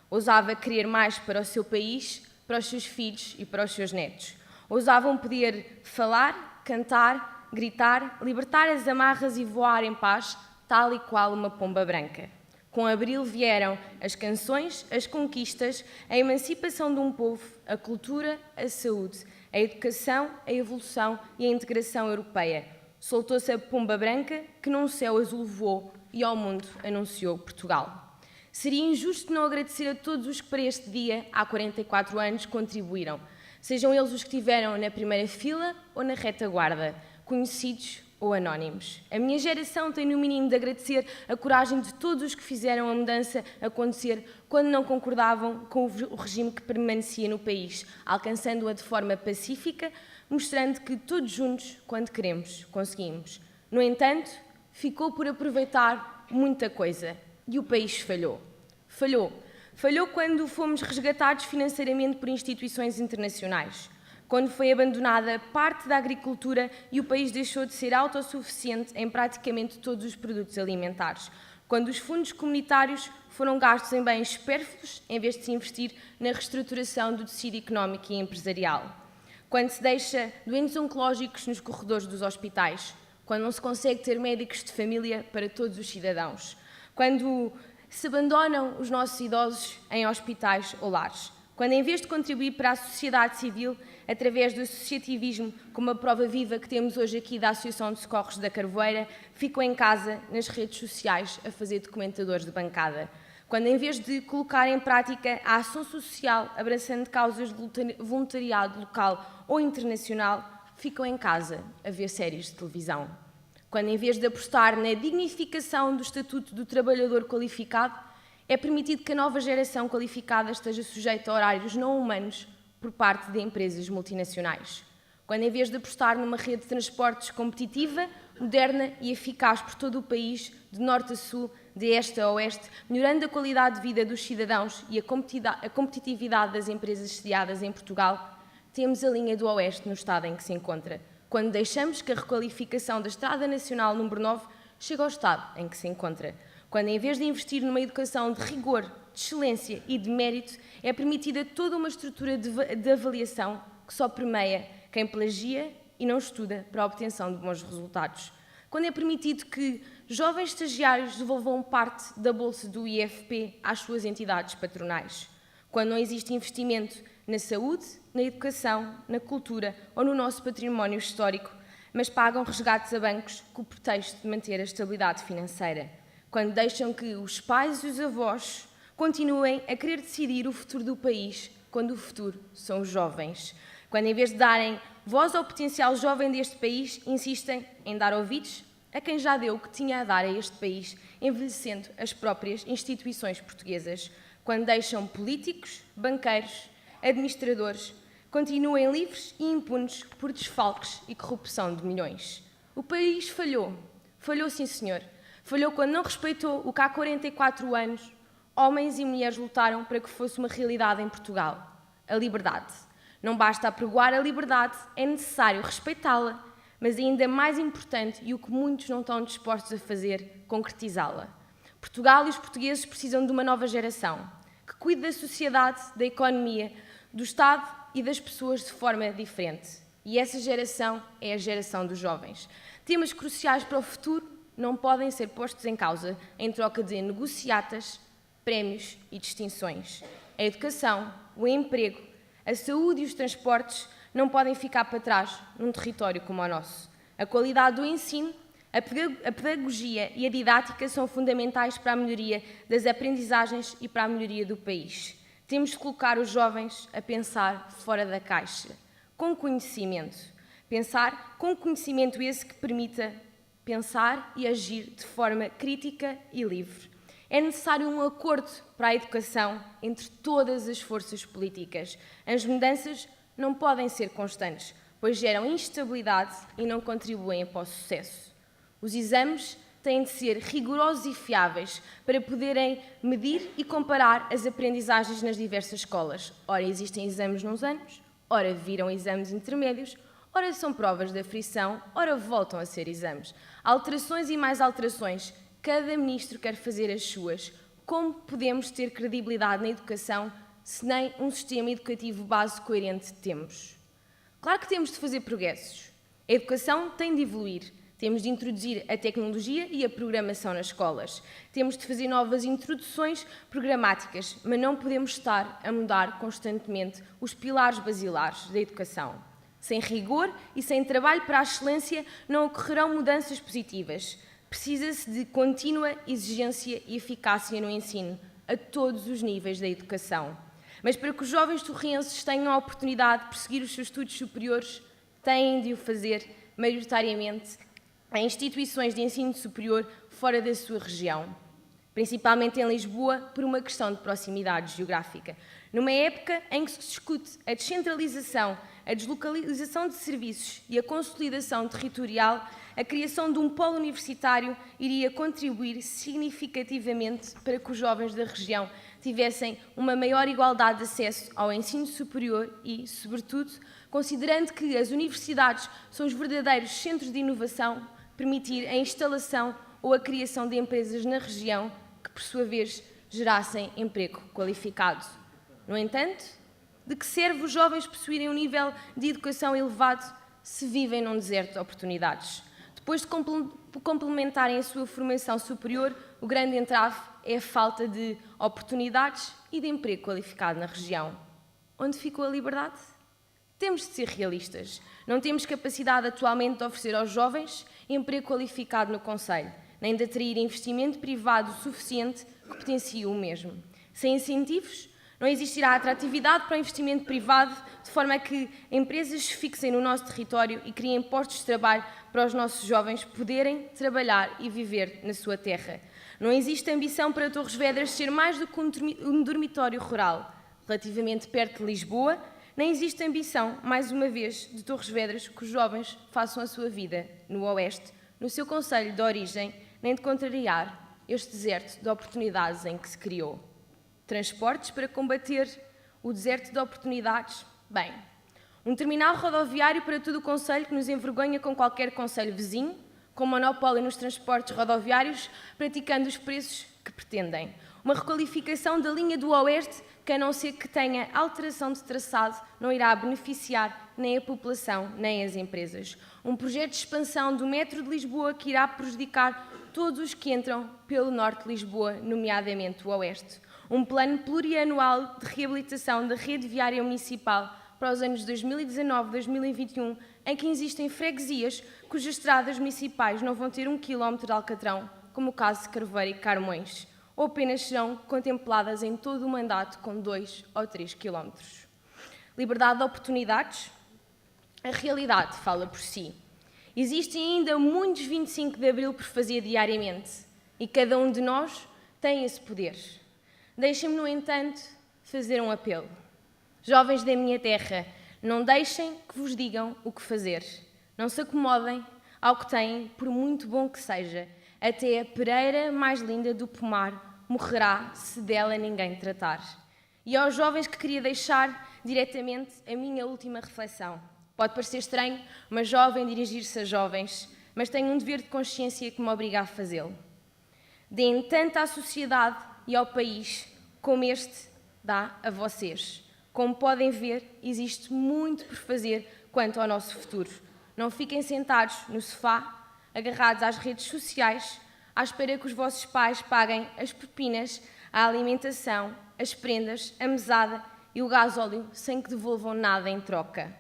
ousava querer mais para o seu país, para os seus filhos e para os seus netos. Ousavam poder falar, cantar, gritar, libertar as amarras e voar em paz, tal e qual uma pomba branca. Com Abril vieram as canções, as conquistas, a emancipação de um povo, a cultura, a saúde, a educação, a evolução e a integração europeia. Soltou-se a pomba branca que num céu azul voou e ao mundo anunciou Portugal. Seria injusto não agradecer a todos os que para este dia, há 44 anos, contribuíram. Sejam eles os que estiveram na primeira fila ou na retaguarda, conhecidos ou anónimos. A minha geração tem no mínimo de agradecer a coragem de todos os que fizeram a mudança acontecer quando não concordavam com o regime que permanecia no país, alcançando-a de forma pacífica, mostrando que todos juntos, quando queremos, conseguimos. No entanto, ficou por aproveitar muita coisa e o país falhou. Falhou quando fomos resgatados financeiramente por instituições internacionais, quando foi abandonada parte da agricultura e o país deixou de ser autossuficiente em praticamente todos os produtos alimentares, quando os fundos comunitários foram gastos em bens supérfluos em vez de se investir na reestruturação do tecido económico e empresarial, quando se deixa doentes oncológicos nos corredores dos hospitais, quando não se consegue ter médicos de família para todos os cidadãos, quando se abandonam os nossos idosos em hospitais ou lares, quando em vez de contribuir para a sociedade civil, através do associativismo, como a prova viva que temos hoje aqui da Associação de Socorros da Carvoeira, ficam em casa, nas redes sociais, a fazer documentadores de bancada. Quando em vez de colocar em prática a ação social, abraçando causas de voluntariado local ou internacional, ficam em casa a ver séries de televisão. Quando em vez de apostar na dignificação do Estatuto do Trabalhador Qualificado, é permitido que a nova geração qualificada esteja sujeita a horários não humanos por parte de empresas multinacionais. Quando, em vez de apostar numa rede de transportes competitiva, moderna e eficaz por todo o país, de norte a sul, de este a oeste, melhorando a qualidade de vida dos cidadãos e a competitividade das empresas sediadas em Portugal, temos a linha do oeste no estado em que se encontra. Quando deixamos que a requalificação da Estrada Nacional número 9 chegue ao estado em que se encontra. Quando, em vez de investir numa educação de rigor, de excelência e de mérito, é permitida toda uma estrutura de avaliação que só permeia quem plagia e não estuda para a obtenção de bons resultados. Quando é permitido que jovens estagiários devolvam parte da bolsa do IFP às suas entidades patronais. Quando não existe investimento na saúde, na educação, na cultura ou no nosso património histórico, mas pagam resgates a bancos com o pretexto de manter a estabilidade financeira. Quando deixam que os pais e os avós continuem a querer decidir o futuro do país, quando o futuro são os jovens. Quando, em vez de darem voz ao potencial jovem deste país, insistem em dar ouvidos a quem já deu o que tinha a dar a este país, envelhecendo as próprias instituições portuguesas. Quando deixam políticos, banqueiros, administradores, continuem livres e impunes por desfalques e corrupção de milhões. O país falhou. Falhou, sim, senhor. Falhou quando não respeitou o que há 44 anos homens e mulheres lutaram para que fosse uma realidade em Portugal. A liberdade. Não basta apregoar a liberdade, é necessário respeitá-la, mas ainda mais importante, e o que muitos não estão dispostos a fazer, concretizá-la. Portugal e os portugueses precisam de uma nova geração, que cuide da sociedade, da economia, do Estado e das pessoas de forma diferente. E essa geração é a geração dos jovens. Temas cruciais para o futuro não podem ser postos em causa em troca de negociatas, prémios e distinções. A educação, o emprego, a saúde e os transportes não podem ficar para trás num território como o nosso. A qualidade do ensino, a pedagogia e a didática são fundamentais para a melhoria das aprendizagens e para a melhoria do país. Temos de colocar os jovens a pensar fora da caixa, com conhecimento. Pensar com conhecimento esse que permita pensar e agir de forma crítica e livre. É necessário um acordo para a educação entre todas as forças políticas. As mudanças não podem ser constantes, pois geram instabilidade e não contribuem para o sucesso. Os exames têm de ser rigorosos e fiáveis para poderem medir e comparar as aprendizagens nas diversas escolas. Ora, existem exames nos anos, ora viram exames intermédios, ora são provas de aferição, ora voltam a ser exames. Alterações e mais alterações. Cada ministro quer fazer as suas. Como podemos ter credibilidade na educação se nem um sistema educativo base coerente temos? Claro que temos de fazer progressos. A educação tem de evoluir. Temos de introduzir a tecnologia e a programação nas escolas. Temos de fazer novas introduções programáticas, mas não podemos estar a mudar constantemente os pilares basilares da educação. Sem rigor e sem trabalho para a excelência não ocorrerão mudanças positivas. Precisa-se de contínua exigência e eficácia no ensino, a todos os níveis da educação. Mas para que os jovens torrenses tenham a oportunidade de prosseguir os seus estudos superiores, têm de o fazer, maioritariamente, em instituições de ensino superior fora da sua região, principalmente em Lisboa, por uma questão de proximidade geográfica. Numa época em que se discute a descentralização, a deslocalização de serviços e a consolidação territorial, a criação de um polo universitário iria contribuir significativamente para que os jovens da região tivessem uma maior igualdade de acesso ao ensino superior e, sobretudo, considerando que as universidades são os verdadeiros centros de inovação, permitir a instalação ou a criação de empresas na região que, por sua vez, gerassem emprego qualificado. No entanto, de que serve os jovens possuírem um nível de educação elevado se vivem num deserto de oportunidades? Depois de complementarem a sua formação superior, o grande entrave é a falta de oportunidades e de emprego qualificado na região. Onde ficou a liberdade? Temos de ser realistas. Não temos capacidade atualmente de oferecer aos jovens emprego qualificado no concelho, nem de atrair investimento privado suficiente que potencie o mesmo. Sem incentivos, não existirá atratividade para o investimento privado, de forma a que empresas se fixem no nosso território e criem postos de trabalho para os nossos jovens poderem trabalhar e viver na sua terra. Não existe ambição para Torres Vedras ser mais do que um dormitório rural, relativamente perto de Lisboa, nem existe ambição, mais uma vez, de Torres Vedras que os jovens façam a sua vida no Oeste, no seu concelho de origem, nem de contrariar este deserto de oportunidades em que se criou. Transportes para combater o deserto de oportunidades? Bem, um terminal rodoviário para todo o concelho que nos envergonha com qualquer concelho vizinho, com monopólio nos transportes rodoviários, praticando os preços que pretendem. Uma requalificação da linha do Oeste que, a não ser que tenha alteração de traçado, não irá beneficiar nem a população, nem as empresas. Um projeto de expansão do metro de Lisboa que irá prejudicar todos os que entram pelo norte de Lisboa, nomeadamente o Oeste. Um plano plurianual de reabilitação da rede viária municipal para os anos 2019-2021, em que existem freguesias cujas estradas municipais não vão ter 1 km de alcatrão, como o caso de Carveiro e Carmões. ou apenas serão contempladas em todo o mandato com 2 ou 3 quilómetros. Liberdade de oportunidades? A realidade fala por si. Existem ainda muitos 25 de Abril por fazer diariamente e cada um de nós tem esse poder. Deixem-me, no entanto, fazer um apelo. Jovens da minha terra, não deixem que vos digam o que fazer. Não se acomodem ao que têm, por muito bom que seja. Até a pereira mais linda do pomar morrerá se dela ninguém tratar. E aos jovens que queria deixar diretamente a minha última reflexão. Pode parecer estranho uma jovem dirigir-se a jovens, mas tenho um dever de consciência que me obriga a fazê-lo. Deem tanto à sociedade e ao país como este dá a vocês. Como podem ver, existe muito por fazer quanto ao nosso futuro. Não fiquem sentados no sofá, agarrados às redes sociais, à espera que os vossos pais paguem as propinas, a alimentação, as prendas, a mesada e o gasóleo sem que devolvam nada em troca.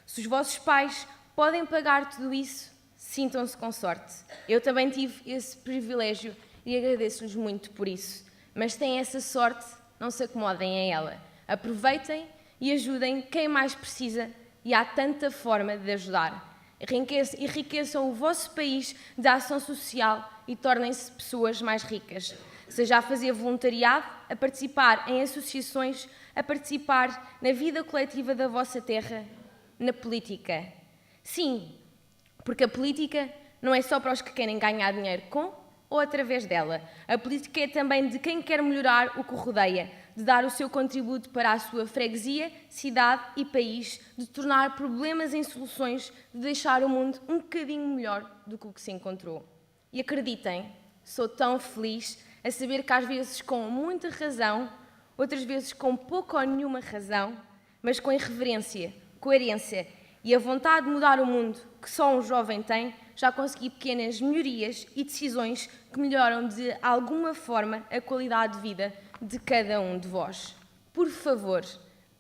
Se os vossos pais podem pagar tudo isso, sintam-se com sorte. Eu também tive esse privilégio e agradeço-lhes muito por isso. Mas têm essa sorte, não se acomodem a ela. Aproveitem e ajudem quem mais precisa e há tanta forma de ajudar. Enriqueçam o vosso país de ação social e tornem-se pessoas mais ricas. Seja a fazer voluntariado, a participar em associações, a participar na vida coletiva da vossa terra, na política. Sim, porque a política não é só para os que querem ganhar dinheiro com ou através dela. A política é também de quem quer melhorar o que o rodeia, de dar o seu contributo para a sua freguesia, cidade e país, de tornar problemas em soluções, de deixar o mundo um bocadinho melhor do que o que se encontrou. E acreditem, sou tão feliz a saber que às vezes com muita razão, outras vezes com pouca ou nenhuma razão, mas com irreverência, coerência e a vontade de mudar o mundo que só um jovem tem, já consegui pequenas melhorias e decisões que melhoram de alguma forma a qualidade de vida de cada um de vós. Por favor,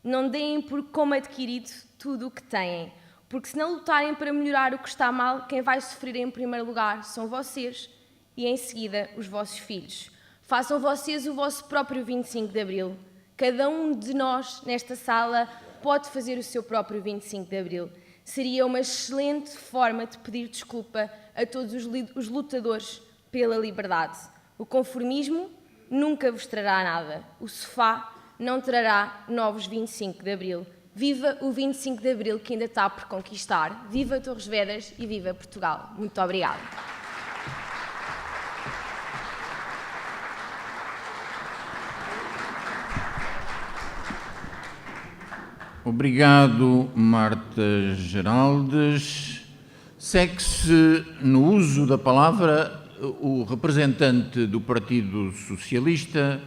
não deem por como adquirido tudo o que têm, porque se não lutarem para melhorar o que está mal, quem vai sofrer em primeiro lugar são vocês e em seguida os vossos filhos. Façam vocês o vosso próprio 25 de Abril. Cada um de nós nesta sala pode fazer o seu próprio 25 de Abril. Seria uma excelente forma de pedir desculpa a todos os lutadores pela liberdade. O conformismo nunca vos trará nada. O sofá não trará novos 25 de Abril. Viva o 25 de Abril que ainda está por conquistar. Viva Torres Vedras e viva Portugal. Muito obrigada. Obrigado, Marta Geraldes. Segue-se no uso da palavra o representante do Partido Socialista,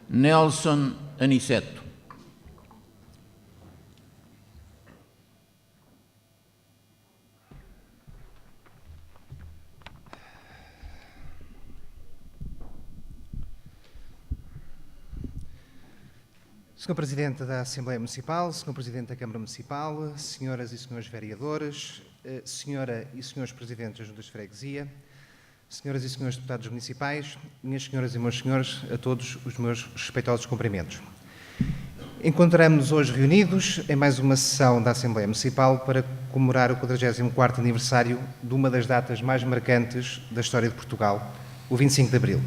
Nelson Aniceto. Sr. Presidente da Assembleia Municipal, Sr. Presidente da Câmara Municipal, Senhoras e Senhores Vereadores, Senhora e Senhores Presidentes das Juntas de Freguesia, Senhoras e Senhores Deputados Municipais, minhas senhoras e meus senhores, a todos os meus respeitosos cumprimentos. Encontramos-nos hoje reunidos em mais uma sessão da Assembleia Municipal para comemorar o 44º aniversário de uma das datas mais marcantes da história de Portugal, o 25 de Abril.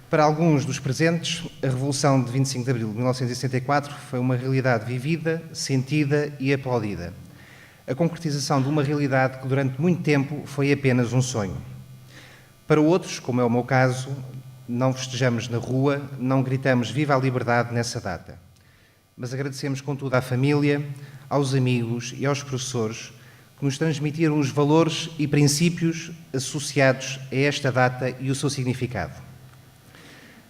Para alguns dos presentes, a Revolução de 25 de Abril de 1964 foi uma realidade vivida, sentida e aplaudida. A concretização de uma realidade que durante muito tempo foi apenas um sonho. Para outros, como é o meu caso, não festejamos na rua, não gritamos viva a liberdade nessa data. Mas agradecemos contudo à família, aos amigos e aos professores que nos transmitiram os valores e princípios associados a esta data e o seu significado.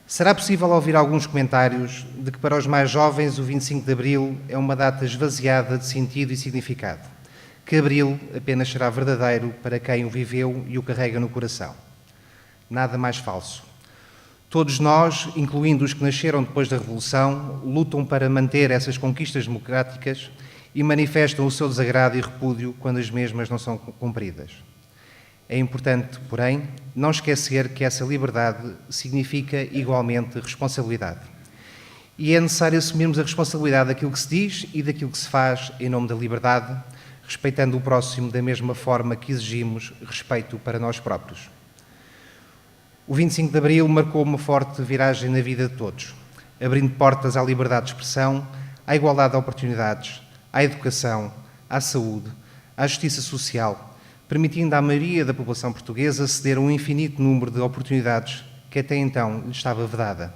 Será possível ouvir alguns comentários de que para os mais jovens o 25 de Abril é uma data esvaziada de sentido e significado, que Abril apenas será verdadeiro para quem o viveu e o carrega no coração. Nada mais falso. Todos nós, incluindo os que nasceram depois da Revolução, lutam para manter essas conquistas democráticas e manifestam o seu desagrado e repúdio quando as mesmas não são cumpridas. É importante, porém, não esquecer que essa liberdade significa igualmente responsabilidade. E é necessário assumirmos a responsabilidade daquilo que se diz e daquilo que se faz em nome da liberdade, respeitando o próximo da mesma forma que exigimos respeito para nós próprios. O 25 de Abril marcou uma forte viragem na vida de todos, abrindo portas à liberdade de expressão, à igualdade de oportunidades, à educação, à saúde, à justiça social, permitindo à maioria da população portuguesa aceder a um infinito número de oportunidades que até então lhe estava vedada.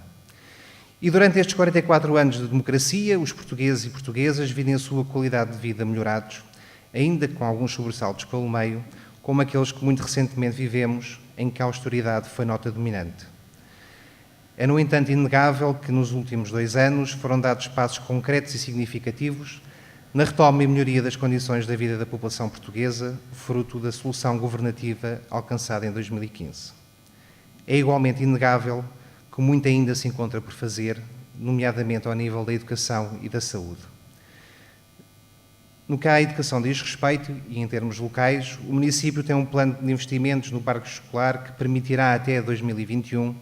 E durante estes 44 anos de democracia, os portugueses e portuguesas virem a sua qualidade de vida melhorados, ainda com alguns sobressaltos pelo meio, como aqueles que muito recentemente vivemos, em que a austeridade foi nota dominante. É, no entanto, inegável que nos últimos 2 anos foram dados passos concretos e significativos na retoma e melhoria das condições da vida da população portuguesa, fruto da solução governativa alcançada em 2015. É igualmente inegável que muito ainda se encontra por fazer, nomeadamente ao nível da educação e da saúde. No que à educação diz respeito, e em termos locais, o município tem um plano de investimentos no parque escolar que permitirá até 2021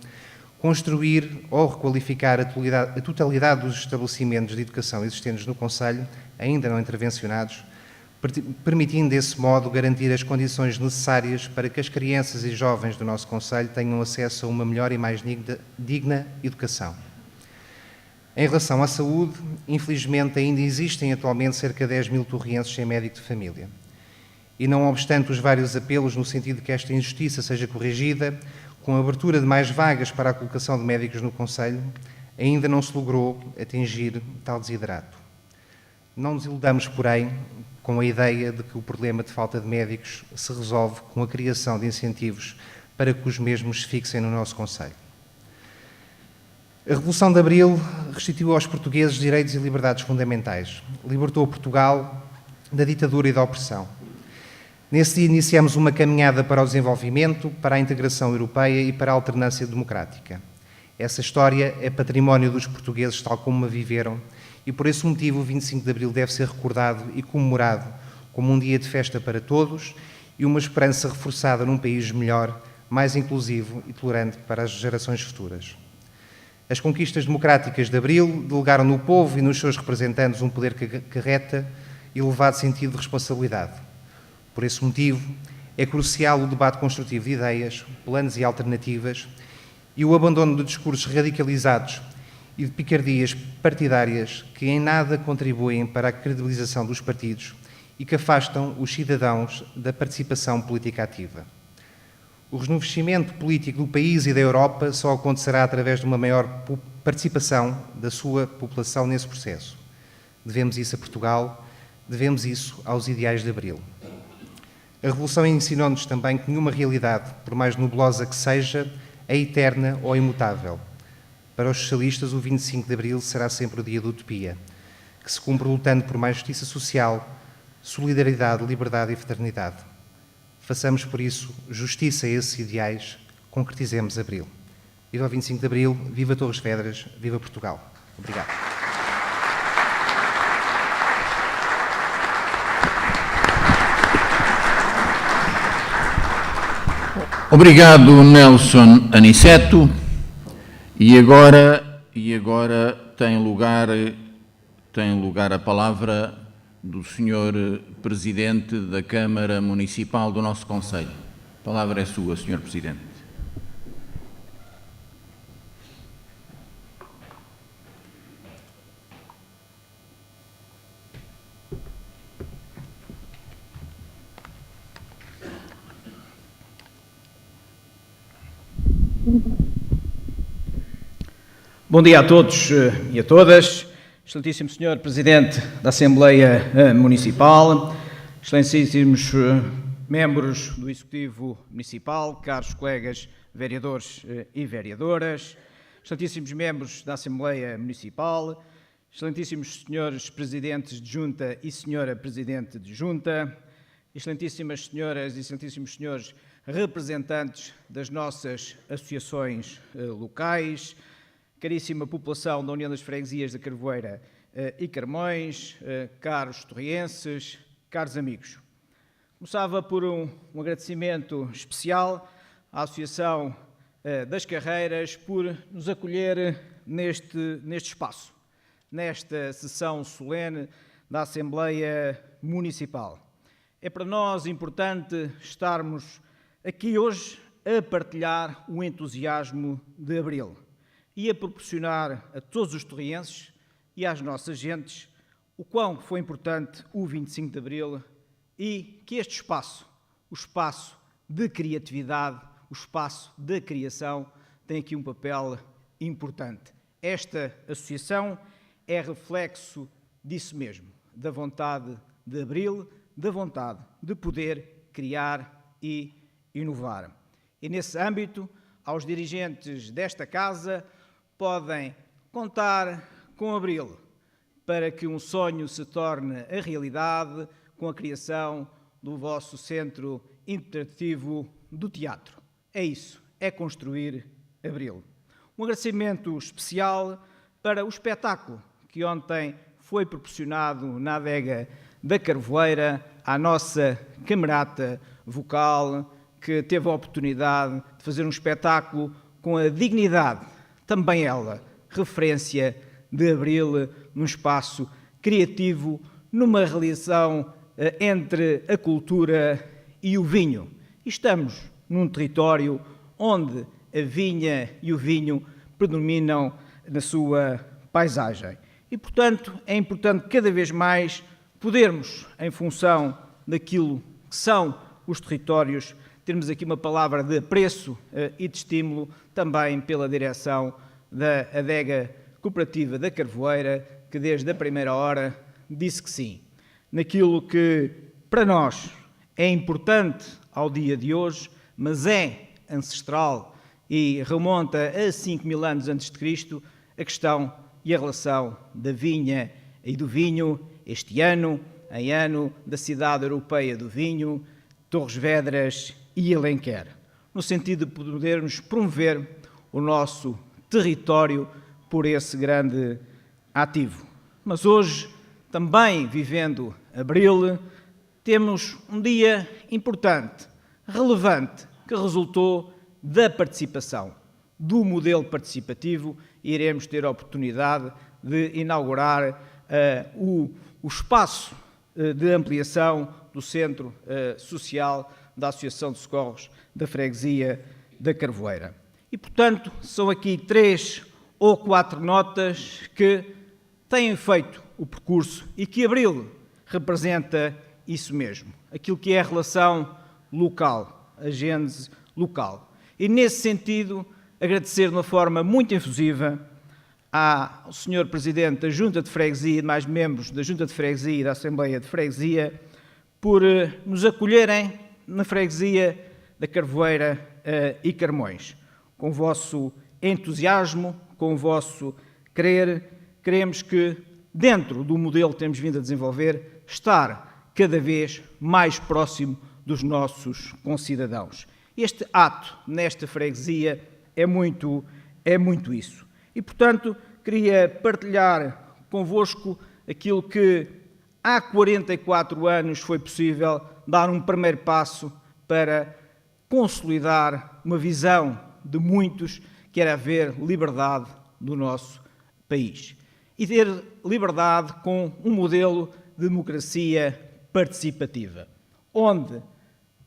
construir ou requalificar a totalidade dos estabelecimentos de educação existentes no concelho, ainda não intervencionados, permitindo desse modo garantir as condições necessárias para que as crianças e jovens do nosso concelho tenham acesso a uma melhor e mais digna educação. Em relação à saúde, infelizmente ainda existem atualmente cerca de 10 mil torrienses sem médico de família. E não obstante os vários apelos no sentido de que esta injustiça seja corrigida, com a abertura de mais vagas para a colocação de médicos no concelho, ainda não se logrou atingir tal desidrato. Não nos iludamos, porém, com a ideia de que o problema de falta de médicos se resolve com a criação de incentivos para que os mesmos se fixem no nosso concelho. A Revolução de Abril restituiu aos portugueses direitos e liberdades fundamentais, libertou Portugal da ditadura e da opressão. Nesse dia iniciamos uma caminhada para o desenvolvimento, para a integração europeia e para a alternância democrática. Essa história é património dos portugueses tal como a viveram e por esse motivo o 25 de Abril deve ser recordado e comemorado como um dia de festa para todos e uma esperança reforçada num país melhor, mais inclusivo e tolerante para as gerações futuras. As conquistas democráticas de Abril delegaram no povo e nos seus representantes um poder que acarreta elevado sentido de responsabilidade. Por esse motivo, é crucial o debate construtivo de ideias, planos e alternativas e o abandono de discursos radicalizados e de picardias partidárias que em nada contribuem para a credibilização dos partidos e que afastam os cidadãos da participação política ativa. O rejuvenescimento político do país e da Europa só acontecerá através de uma maior participação da sua população nesse processo. Devemos isso a Portugal, devemos isso aos ideais de Abril. A Revolução ensinou-nos também que nenhuma realidade, por mais nebulosa que seja, é eterna ou imutável. Para os socialistas, o 25 de Abril será sempre o dia da utopia, que se cumpre lutando por mais justiça social, solidariedade, liberdade e fraternidade. Façamos, por isso, justiça a esses ideais, concretizemos Abril. Viva o 25 de Abril, viva Torres Vedras, viva Portugal. Obrigado. Obrigado, Nelson Aniceto. E agora tem lugar a palavra do Sr. Presidente da Câmara Municipal do nosso concelho. A palavra é sua, Sr. Presidente. Bom dia a todos e a todas. Excelentíssimo Sr. Presidente da Assembleia Municipal, excelentíssimos membros do Executivo Municipal, caros colegas vereadores e vereadoras, excelentíssimos membros da Assembleia Municipal, excelentíssimos senhores Presidentes de Junta e Senhora Presidente de Junta, excelentíssimas senhoras e excelentíssimos senhores representantes das nossas associações locais, caríssima população da União das Freguesias da Carvoeira e Carmões, caros torrienses, caros amigos. Começava por um agradecimento especial à Associação das Carreiras por nos acolher neste espaço, nesta sessão solene da Assembleia Municipal. É para nós importante estarmos aqui hoje a partilhar o entusiasmo de Abril e a proporcionar a todos os torrienses e às nossas gentes o quão foi importante o 25 de Abril e que este espaço, o espaço de criatividade, o espaço da criação, tem aqui um papel importante. Esta associação é reflexo disso mesmo, da vontade de Abril, da vontade de poder criar e inovar. E nesse âmbito, aos dirigentes desta casa, podem contar com Abril para que um sonho se torne a realidade com a criação do vosso Centro Interpretativo do Teatro. É isso, é construir Abril. Um agradecimento especial para o espetáculo que ontem foi proporcionado na adega da Carvoeira à nossa camerata vocal, que teve a oportunidade de fazer um espetáculo com a dignidade, também ela, referência de Abril, num espaço criativo, numa relação entre a cultura e o vinho. E estamos num território onde a vinha e o vinho predominam na sua paisagem. E, portanto, é importante cada vez mais podermos, em função daquilo que são os territórios, termos aqui uma palavra de apreço e de estímulo também pela direção da adega cooperativa da Carvoeira, que desde a primeira hora disse que sim. Naquilo que para nós é importante ao dia de hoje, mas é ancestral e remonta a 5.000 anos antes de Cristo, a questão e a relação da vinha e do vinho, este ano, em ano da Cidade Europeia do Vinho, Torres Vedras e Alenquer, no sentido de podermos promover o nosso território por esse grande ativo. Mas hoje, também vivendo Abril, temos um dia importante, relevante, que resultou da participação, do modelo participativo, e iremos ter a oportunidade de inaugurar o espaço de ampliação do Centro Social da Associação de Socorros da Freguesia da Carvoeira. E, portanto, são aqui 3 ou 4 notas que têm feito o percurso e que Abril representa isso mesmo, aquilo que é a relação local, a gênese local. E, nesse sentido, agradecer de uma forma muito efusiva ao Sr. Presidente da Junta de Freguesia e demais membros da Junta de Freguesia e da Assembleia de Freguesia por nos acolherem na Freguesia da Carvoeira e Carmões. Com o vosso entusiasmo, com o vosso querer, queremos que, dentro do modelo que temos vindo a desenvolver, estar cada vez mais próximo dos nossos concidadãos. Este ato, nesta freguesia, é muito isso. E, portanto, queria partilhar convosco aquilo que há 44 anos foi possível dar um primeiro passo para consolidar uma visão de muitos que era haver liberdade no nosso país. E ter liberdade com um modelo de democracia participativa, onde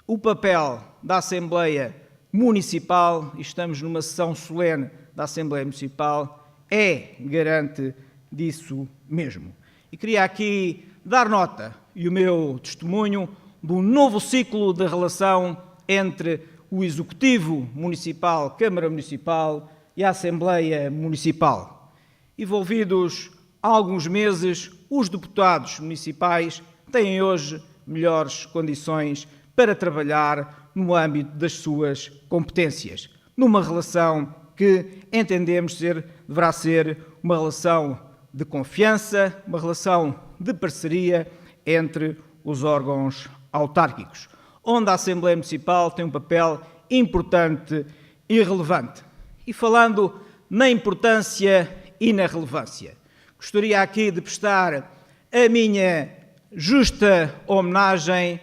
o papel da Assembleia Municipal, e estamos numa sessão solene da Assembleia Municipal, é garante disso mesmo. E queria aqui dar nota, e o meu testemunho, de um novo ciclo de relação entre o Executivo Municipal, Câmara Municipal e a Assembleia Municipal. Envolvidos há alguns meses, os deputados municipais têm hoje melhores condições para trabalhar no âmbito das suas competências, numa relação que entendemos deverá ser uma relação de confiança, uma relação de parceria entre os órgãos autárquicos, onde a Assembleia Municipal tem um papel importante e relevante. E falando na importância e na relevância, gostaria aqui de prestar a minha justa homenagem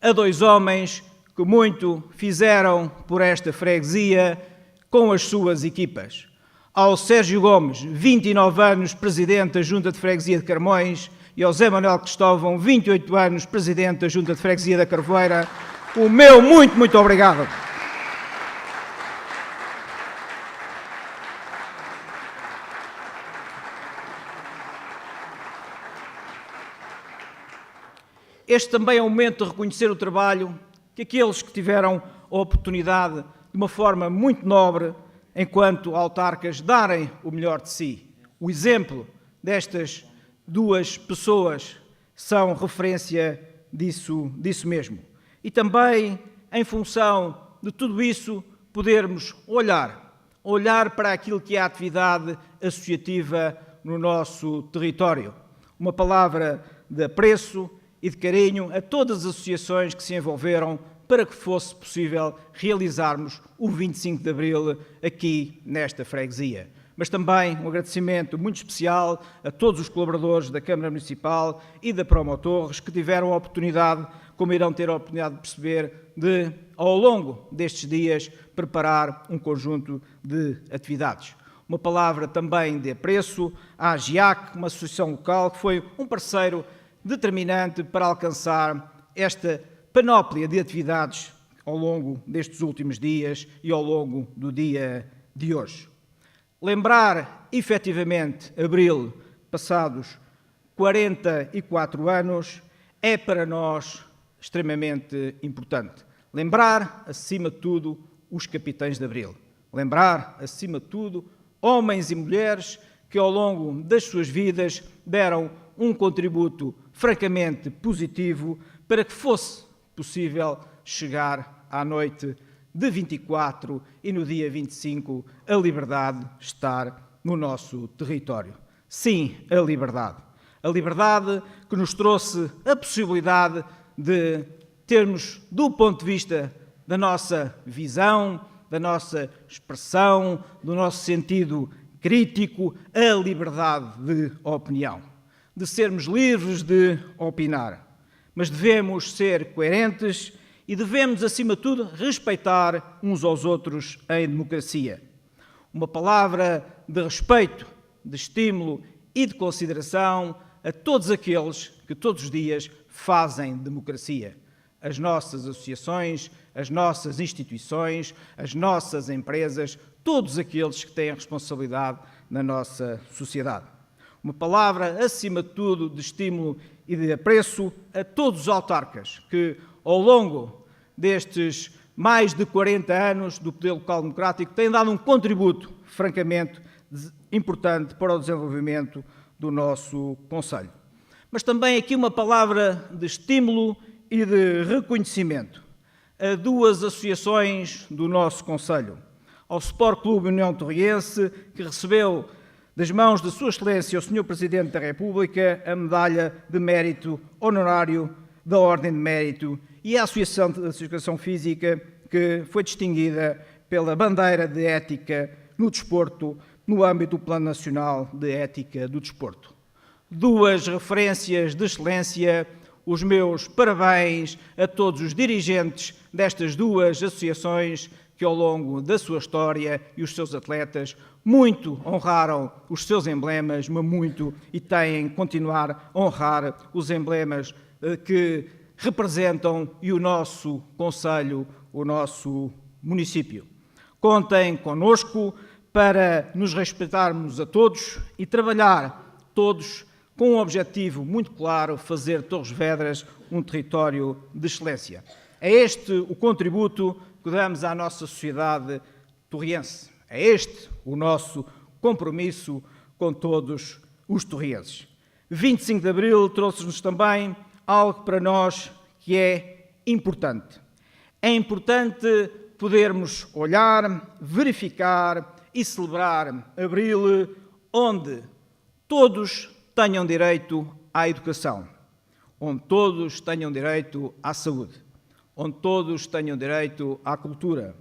a dois homens que muito fizeram por esta freguesia com as suas equipas. Ao Sérgio Gomes, 29 anos, Presidente da Junta de Freguesia de Carmões, e ao Zé Manuel Cristóvão, 28 anos, Presidente da Junta de Freguesia da Carvoeira, o meu muito obrigado. Este também é o momento de reconhecer o trabalho que aqueles que tiveram a oportunidade, de uma forma muito nobre, enquanto autarcas, darem o melhor de si. O exemplo destas duas pessoas são referência disso mesmo. E também, em função de tudo isso, podermos olhar para aquilo que é a atividade associativa no nosso território. Uma palavra de apreço e de carinho a todas as associações que se envolveram para que fosse possível realizarmos o 25 de Abril aqui nesta freguesia. Mas também um agradecimento muito especial a todos os colaboradores da Câmara Municipal e da Promotorres que tiveram a oportunidade, como irão ter a oportunidade de perceber, de, ao longo destes dias, preparar um conjunto de atividades. Uma palavra também de apreço à GIAC, uma associação local que foi um parceiro determinante para alcançar esta panóplia de atividades ao longo destes últimos dias e ao longo do dia de hoje. Lembrar, efetivamente, Abril, passados 44 anos, é para nós extremamente importante. Lembrar, acima de tudo, os capitães de Abril. Lembrar, acima de tudo, homens e mulheres que ao longo das suas vidas deram um contributo francamente positivo para que fosse possível chegar à noite de 24 e no dia 25 a liberdade estar no nosso território. Sim, a liberdade. A liberdade que nos trouxe a possibilidade de termos, do ponto de vista da nossa visão, da nossa expressão, do nosso sentido crítico, a liberdade de opinião. De sermos livres de opinar. Mas devemos ser coerentes e devemos, acima de tudo, respeitar uns aos outros em democracia. Uma palavra de respeito, de estímulo e de consideração a todos aqueles que todos os dias fazem democracia. As nossas associações, as nossas instituições, as nossas empresas, todos aqueles que têm responsabilidade na nossa sociedade. Uma palavra, acima de tudo, de estímulo e de apreço a todos os autarcas que, ao longo destes mais de 40 anos do poder local democrático, têm dado um contributo, francamente, importante para o desenvolvimento do nosso concelho. Mas também aqui uma palavra de estímulo e de reconhecimento a duas associações do nosso concelho. Ao Sport Clube União Torriense, que recebeu das mãos de Sua Excelência o Sr. Presidente da República a medalha de mérito honorário da Ordem de Mérito, e a Associação de Educação Física, que foi distinguida pela bandeira de ética no desporto, no âmbito do Plano Nacional de Ética do Desporto. Duas referências de excelência, os meus parabéns a todos os dirigentes destas duas associações que ao longo da sua história e os seus atletas muito honraram os seus emblemas, mas muito e têm continuar a honrar os emblemas que representam e o nosso concelho, o nosso município. Contem connosco para nos respeitarmos a todos e trabalhar todos com um objetivo muito claro, fazer Torres Vedras um território de excelência. É este o contributo que damos à nossa sociedade torriense. É este o nosso compromisso com todos os torrienses. 25 de Abril trouxe-nos também algo para nós que é importante. É importante podermos olhar, verificar e celebrar Abril, onde todos tenham direito à educação, onde todos tenham direito à saúde, onde todos tenham direito à cultura,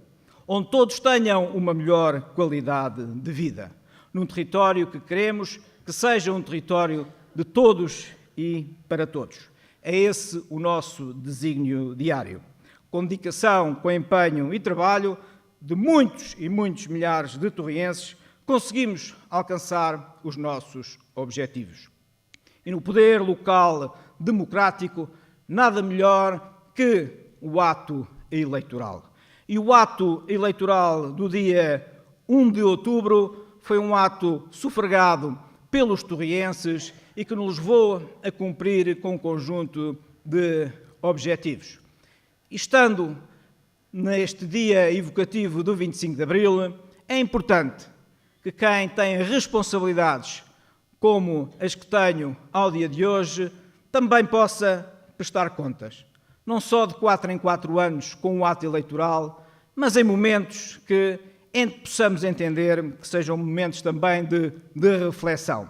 onde todos tenham uma melhor qualidade de vida, num território que queremos que seja um território de todos e para todos. É esse o nosso desígnio diário. Com dedicação, com empenho e trabalho de muitos e muitos milhares de torrienses, conseguimos alcançar os nossos objetivos. E no poder local democrático, nada melhor que o ato eleitoral. E o ato eleitoral do dia 1 de outubro foi um ato sufragado pelos torrienses e que nos levou a cumprir com um conjunto de objetivos. E estando neste dia evocativo do 25 de Abril, é importante que quem tem responsabilidades como as que tenho ao dia de hoje, também possa prestar contas. Não só de 4 em 4 anos com o ato eleitoral, mas em momentos que possamos entender que sejam momentos também de reflexão.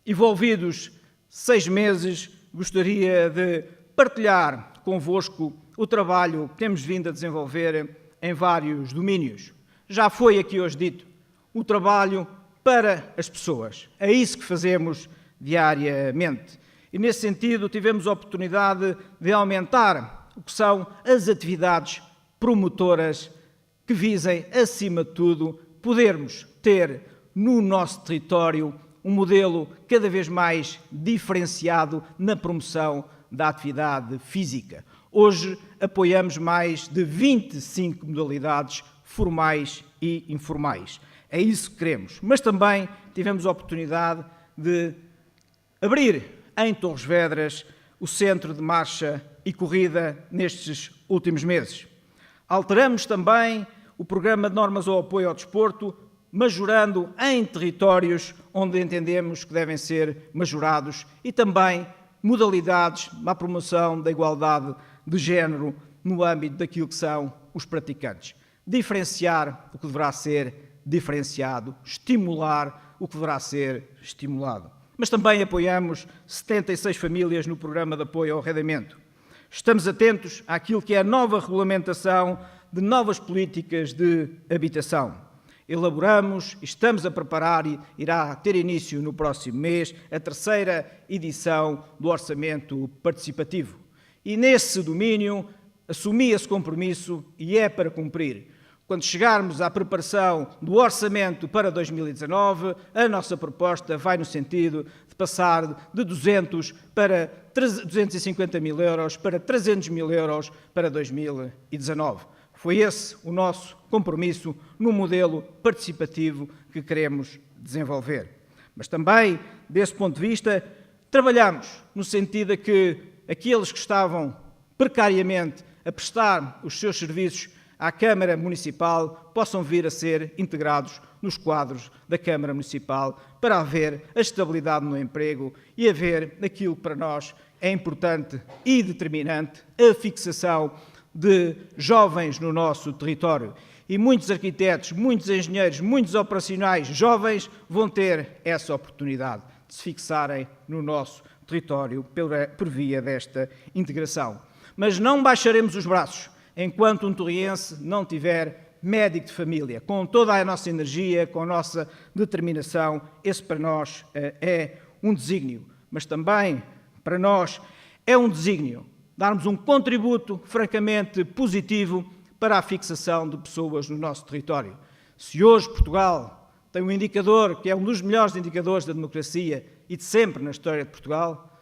Envolvidos 6 meses, gostaria de partilhar convosco o trabalho que temos vindo a desenvolver em vários domínios. Já foi aqui hoje dito, o trabalho para as pessoas. É isso que fazemos diariamente. E, nesse sentido, tivemos a oportunidade de aumentar o que são as atividades promotoras que visem, acima de tudo, podermos ter no nosso território um modelo cada vez mais diferenciado na promoção da atividade física. Hoje apoiamos mais de 25 modalidades formais e informais. É isso que queremos. Mas também tivemos a oportunidade de abrir em Torres Vedras o centro de marcha e corrida nestes últimos meses. Alteramos também o programa de normas ao apoio ao desporto, majorando em territórios onde entendemos que devem ser majorados e também modalidades na promoção da igualdade de género no âmbito daquilo que são os praticantes. Diferenciar o que deverá ser diferenciado, estimular o que deverá ser estimulado. Mas também apoiamos 76 famílias no programa de apoio ao arrendamento. Estamos atentos àquilo que é a nova regulamentação de novas políticas de habitação. Elaboramos e estamos a preparar, e irá ter início no próximo mês, a 3ª edição do Orçamento Participativo. E nesse domínio assumi esse compromisso e é para cumprir. Quando chegarmos à preparação do orçamento para 2019, a nossa proposta vai no sentido de passar de 250 mil euros para 300 mil euros para 2019. Foi esse o nosso compromisso no modelo participativo que queremos desenvolver. Mas também, desse ponto de vista, trabalhamos no sentido de que aqueles que estavam precariamente a prestar os seus serviços à Câmara Municipal possam vir a ser integrados nos quadros da Câmara Municipal para haver a estabilidade no emprego e haver aquilo que para nós é importante e determinante, a fixação de jovens no nosso território. E muitos arquitetos, muitos engenheiros, muitos operacionais jovens vão ter essa oportunidade de se fixarem no nosso território por via desta integração. Mas não baixaremos os braços enquanto um torriense não tiver médico de família. Com toda a nossa energia, com a nossa determinação, esse para nós é um desígnio. Mas também para nós é um desígnio darmos um contributo francamente positivo para a fixação de pessoas no nosso território. Se hoje Portugal tem um indicador que é um dos melhores indicadores da democracia e de sempre na história de Portugal,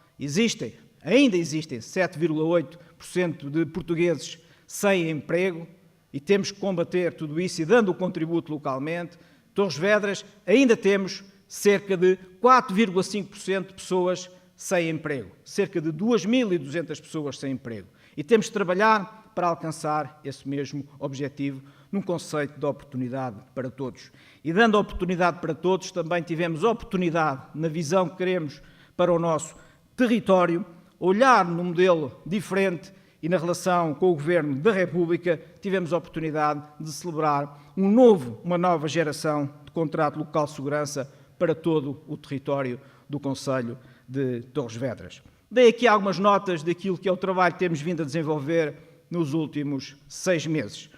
ainda existem 7,8% de portugueses sem emprego e temos que combater tudo isso e dando o contributo localmente. Torres Vedras ainda temos cerca de 4,5% de pessoas sem emprego, cerca de 2.200 pessoas sem emprego. E temos de trabalhar para alcançar esse mesmo objetivo num conceito de oportunidade para todos. E dando oportunidade para todos, também tivemos oportunidade, na visão que queremos para o nosso território, olhar num modelo diferente e na relação com o Governo da República, tivemos a oportunidade de celebrar uma nova geração de contrato local de segurança para todo o território do Concelho de Torres Vedras. Dei aqui algumas notas daquilo que é o trabalho que temos vindo a desenvolver nos últimos 6 meses,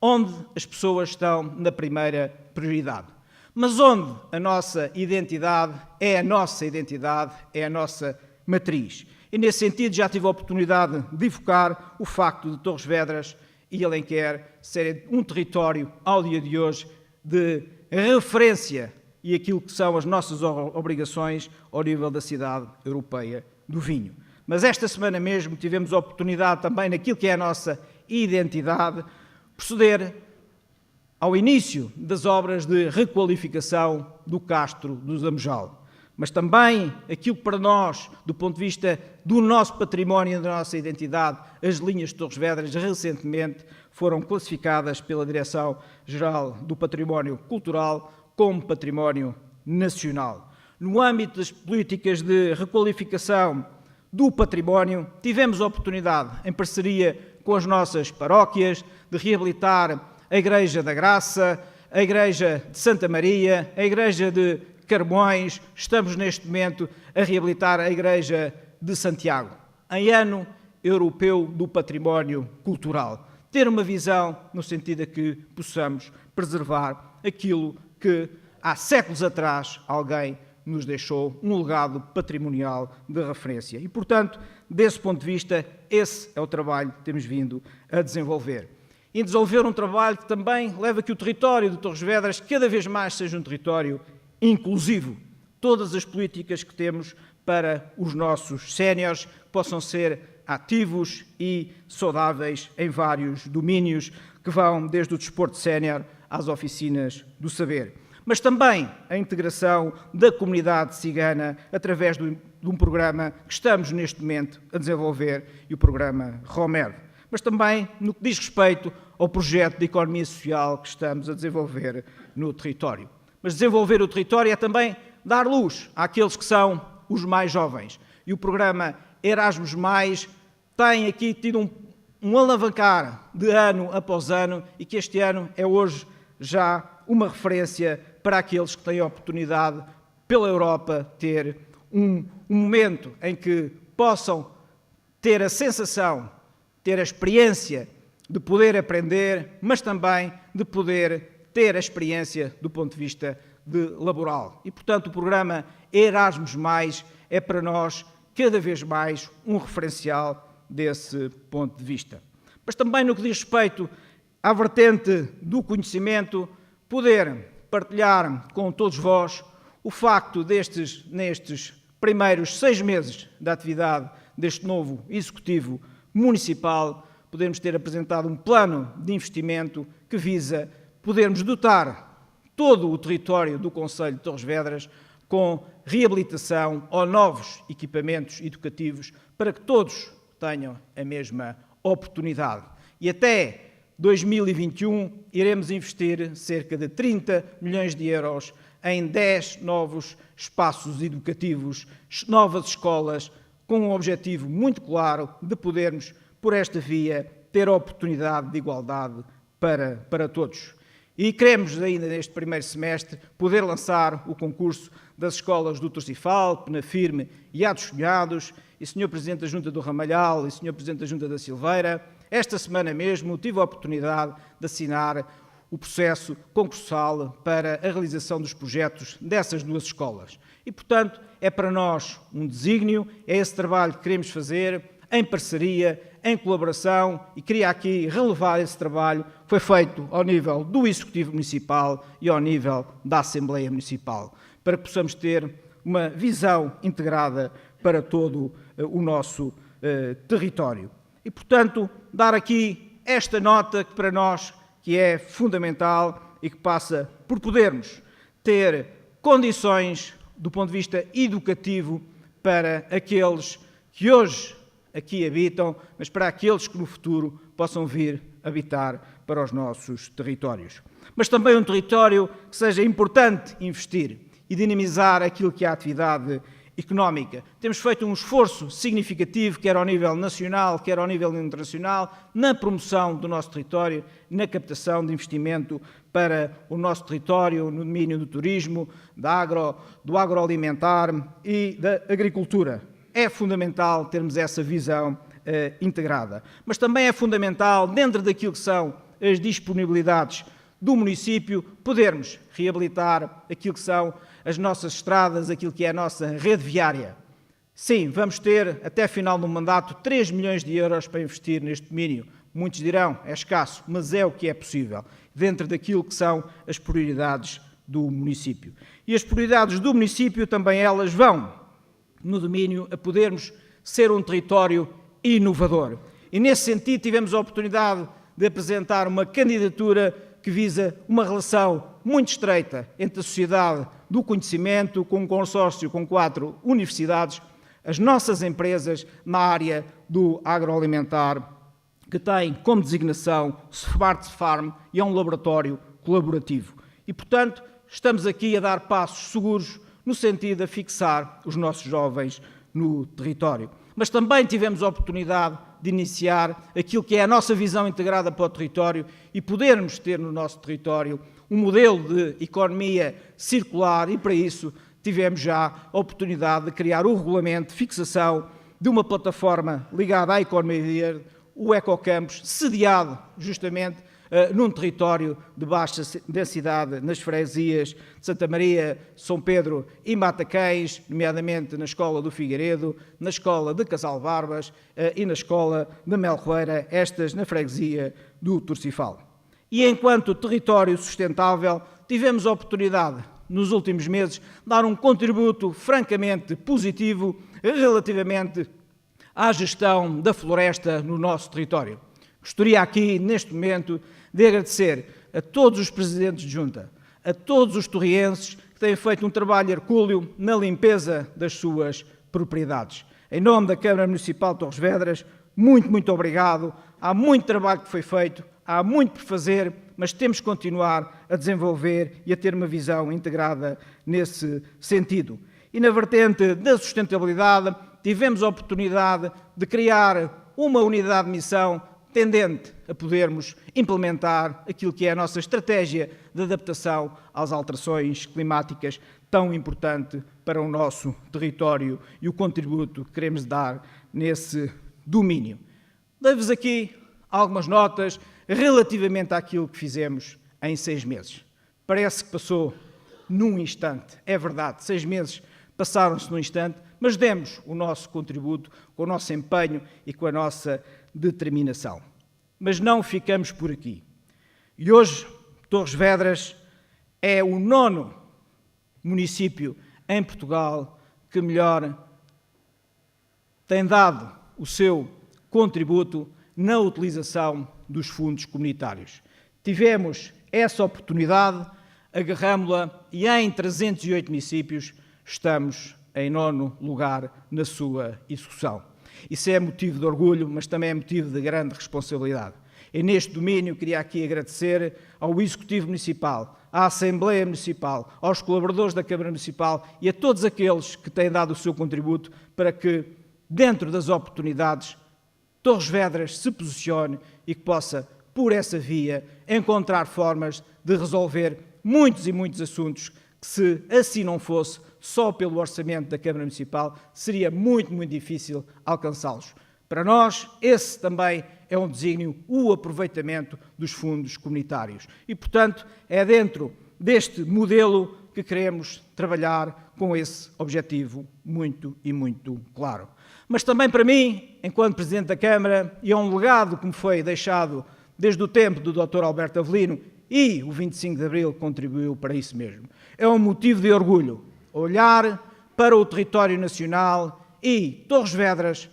onde as pessoas estão na primeira prioridade, mas onde a nossa identidade, é a nossa matriz. E, nesse sentido, já tive a oportunidade de evocar o facto de Torres Vedras e Alenquer serem um território, ao dia de hoje, de referência e aquilo que são as nossas obrigações ao nível da cidade europeia do vinho. Mas esta semana mesmo tivemos a oportunidade também, naquilo que é a nossa identidade, proceder ao início das obras de requalificação do Castro do Zamujal. Mas também aquilo que para nós, do ponto de vista do nosso património e da nossa identidade, as linhas de Torres Vedras recentemente foram classificadas pela Direção-Geral do Património Cultural como património nacional. No âmbito das políticas de requalificação do património, tivemos a oportunidade, em parceria com as nossas paróquias, de reabilitar a Igreja da Graça, a Igreja de Santa Maria, a Igreja de Carmões. Estamos neste momento a reabilitar a Igreja de Santiago, em ano europeu do património cultural. Ter uma visão no sentido de que possamos preservar aquilo que há séculos atrás alguém nos deixou, um legado patrimonial de referência. E, portanto, desse ponto de vista, esse é o trabalho que temos vindo a desenvolver. E desenvolver um trabalho que também leva a que o território de Torres Vedras cada vez mais seja um território inclusivo. Todas as políticas que temos para os nossos séniores possam ser ativos e saudáveis em vários domínios que vão desde o desporto sénior às oficinas do saber. Mas também a integração da comunidade cigana através de um programa que estamos neste momento a desenvolver, e o programa Romer. Mas também no que diz respeito ao projeto de economia social que estamos a desenvolver no território. Mas desenvolver o território é também dar luz àqueles que são os mais jovens. E o programa Erasmus+, tem aqui tido um alavancar de ano após ano, e que este ano é hoje já uma referência para aqueles que têm a oportunidade, pela Europa, ter um momento em que possam ter a sensação, ter a experiência de poder aprender, mas também de poder ter a experiência do ponto de vista laboral. E, portanto, o programa Erasmus+, é para nós cada vez mais um referencial desse ponto de vista. Mas também no que diz respeito à vertente do conhecimento, poder partilhar com todos vós o facto nestes primeiros 6 meses da atividade deste novo Executivo Municipal, podermos ter apresentado um plano de investimento que visa podermos dotar todo o território do Concelho de Torres Vedras com reabilitação ou novos equipamentos educativos para que todos tenham a mesma oportunidade. E até 2021 iremos investir cerca de 30 milhões de euros em 10 novos espaços educativos, novas escolas, com um objetivo muito claro de podermos, por esta via, ter a oportunidade de igualdade para todos. E queremos ainda neste primeiro semestre poder lançar o concurso das escolas do Torcifal, Penafirme e A dos Cunhados, e Sr. Presidente da Junta do Ramalhal e Sr. Presidente da Junta da Silveira. Esta semana mesmo tive a oportunidade de assinar o processo concursal para a realização dos projetos dessas 2 escolas. E, portanto, é para nós um desígnio, é esse trabalho que queremos fazer em parceria, em colaboração, e queria aqui relevar esse trabalho que foi feito ao nível do Executivo Municipal e ao nível da Assembleia Municipal, para que possamos ter uma visão integrada para todo o nosso território. E, portanto, dar aqui esta nota que para nós que é fundamental e que passa por podermos ter condições do ponto de vista educativo para aqueles que hoje aqui habitam, mas para aqueles que no futuro possam vir habitar para os nossos territórios. Mas também um território que seja importante investir e dinamizar aquilo que é a atividade económica. Temos feito um esforço significativo, quer ao nível nacional, quer ao nível internacional, na promoção do nosso território, na captação de investimento para o nosso território, no domínio do turismo, do agroalimentar e da agricultura. É fundamental termos essa visão integrada. Mas também é fundamental, dentro daquilo que são as disponibilidades do município, podermos reabilitar aquilo que são as nossas estradas, aquilo que é a nossa rede viária. Sim, vamos ter, até final do mandato, 3 milhões de euros para investir neste domínio. Muitos dirão, é escasso, mas é o que é possível, dentro daquilo que são as prioridades do município. E as prioridades do município também elas vão no domínio a podermos ser um território inovador. E nesse sentido tivemos a oportunidade de apresentar uma candidatura que visa uma relação muito estreita entre a sociedade do conhecimento, com um consórcio com 4 universidades, as nossas empresas na área do agroalimentar, que tem como designação Smart Farm e é um laboratório colaborativo. E, portanto, estamos aqui a dar passos seguros no sentido de fixar os nossos jovens no território. Mas também tivemos a oportunidade de iniciar aquilo que é a nossa visão integrada para o território e podermos ter no nosso território um modelo de economia circular e, para isso, tivemos já a oportunidade de criar o regulamento de fixação de uma plataforma ligada à economia verde, o Ecocampus, sediado justamente num território de baixa densidade nas freguesias de Santa Maria, São Pedro e Mataquém, nomeadamente na Escola do Figueiredo, na Escola de Casal Barbas e na Escola de Melroeira, estas na freguesia do Torcifal. E enquanto território sustentável, tivemos a oportunidade, nos últimos meses, de dar um contributo francamente positivo relativamente à gestão da floresta no nosso território. Gostaria aqui, neste momento, de agradecer a todos os presidentes de junta, a todos os torrienses que têm feito um trabalho hercúleo na limpeza das suas propriedades. Em nome da Câmara Municipal de Torres Vedras, muito obrigado. Há muito trabalho que foi feito, há muito por fazer, mas temos que continuar a desenvolver e a ter uma visão integrada nesse sentido. E na vertente da sustentabilidade, tivemos a oportunidade de criar uma unidade de missão tendente a podermos implementar aquilo que é a nossa estratégia de adaptação às alterações climáticas, tão importante para o nosso território e o contributo que queremos dar nesse domínio. Dei-vos aqui algumas notas relativamente àquilo que fizemos em 6 meses. Parece que passou num instante. É verdade, 6 meses passaram-se num instante, mas demos o nosso contributo com o nosso empenho e com a nossa determinação. Mas não ficamos por aqui. E hoje, Torres Vedras é o 9º município em Portugal que melhor tem dado o seu contributo na utilização dos fundos comunitários. Tivemos essa oportunidade, agarramo-la e em 308 municípios estamos em 9º lugar na sua execução. Isso é motivo de orgulho, mas também é motivo de grande responsabilidade. E neste domínio queria aqui agradecer ao Executivo Municipal, à Assembleia Municipal, aos colaboradores da Câmara Municipal e a todos aqueles que têm dado o seu contributo para que, dentro das oportunidades, Torres Vedras se posicione e que possa, por essa via, encontrar formas de resolver muitos e muitos assuntos que, se assim não fosse, só pelo orçamento da Câmara Municipal, seria muito difícil alcançá-los. Para nós, esse também é um desígnio, o aproveitamento dos fundos comunitários. E, portanto, é dentro deste modelo que queremos trabalhar com esse objetivo muito claro. Mas também para mim, enquanto Presidente da Câmara, e é um legado que me foi deixado desde o tempo do Dr. Alberto Avelino, e o 25 de Abril contribuiu para isso mesmo. É um motivo de orgulho olhar para o território nacional e Torres Vedras,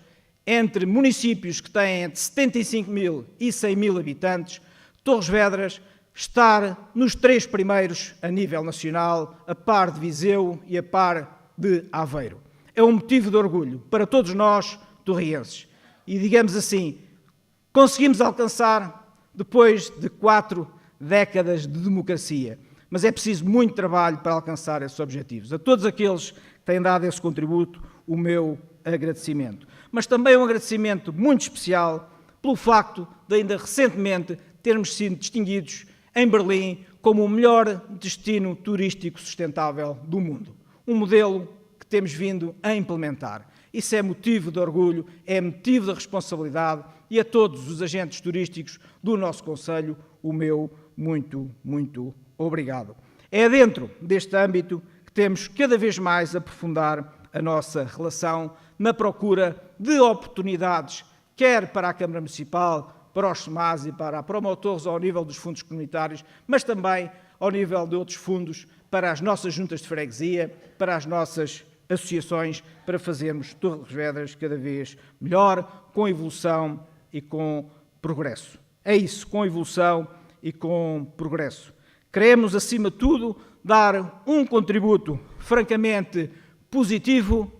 entre municípios que têm entre 75 mil e 100 mil habitantes, Torres Vedras estar nos 3 primeiros a nível nacional, a par de Viseu e a par de Aveiro. É um motivo de orgulho para todos nós, torrienses. E, digamos assim, conseguimos alcançar depois de 4 décadas de democracia. Mas é preciso muito trabalho para alcançar esses objetivos. A todos aqueles que têm dado esse contributo, o meu agradecimento. Mas também um agradecimento muito especial pelo facto de ainda recentemente termos sido distinguidos em Berlim como o melhor destino turístico sustentável do mundo. Um modelo que temos vindo a implementar. Isso é motivo de orgulho, é motivo de responsabilidade e a todos os agentes turísticos do nosso concelho, o meu muito obrigado. É dentro deste âmbito que temos cada vez mais aprofundar a nossa relação na procura de oportunidades, quer para a Câmara Municipal, para os SEMAS e para promotores ao nível dos fundos comunitários, mas também ao nível de outros fundos para as nossas juntas de freguesia, para as nossas associações, para fazermos Torres Vedras cada vez melhor, com evolução e com progresso. É isso, com evolução e com progresso. Queremos, acima de tudo, dar um contributo francamente positivo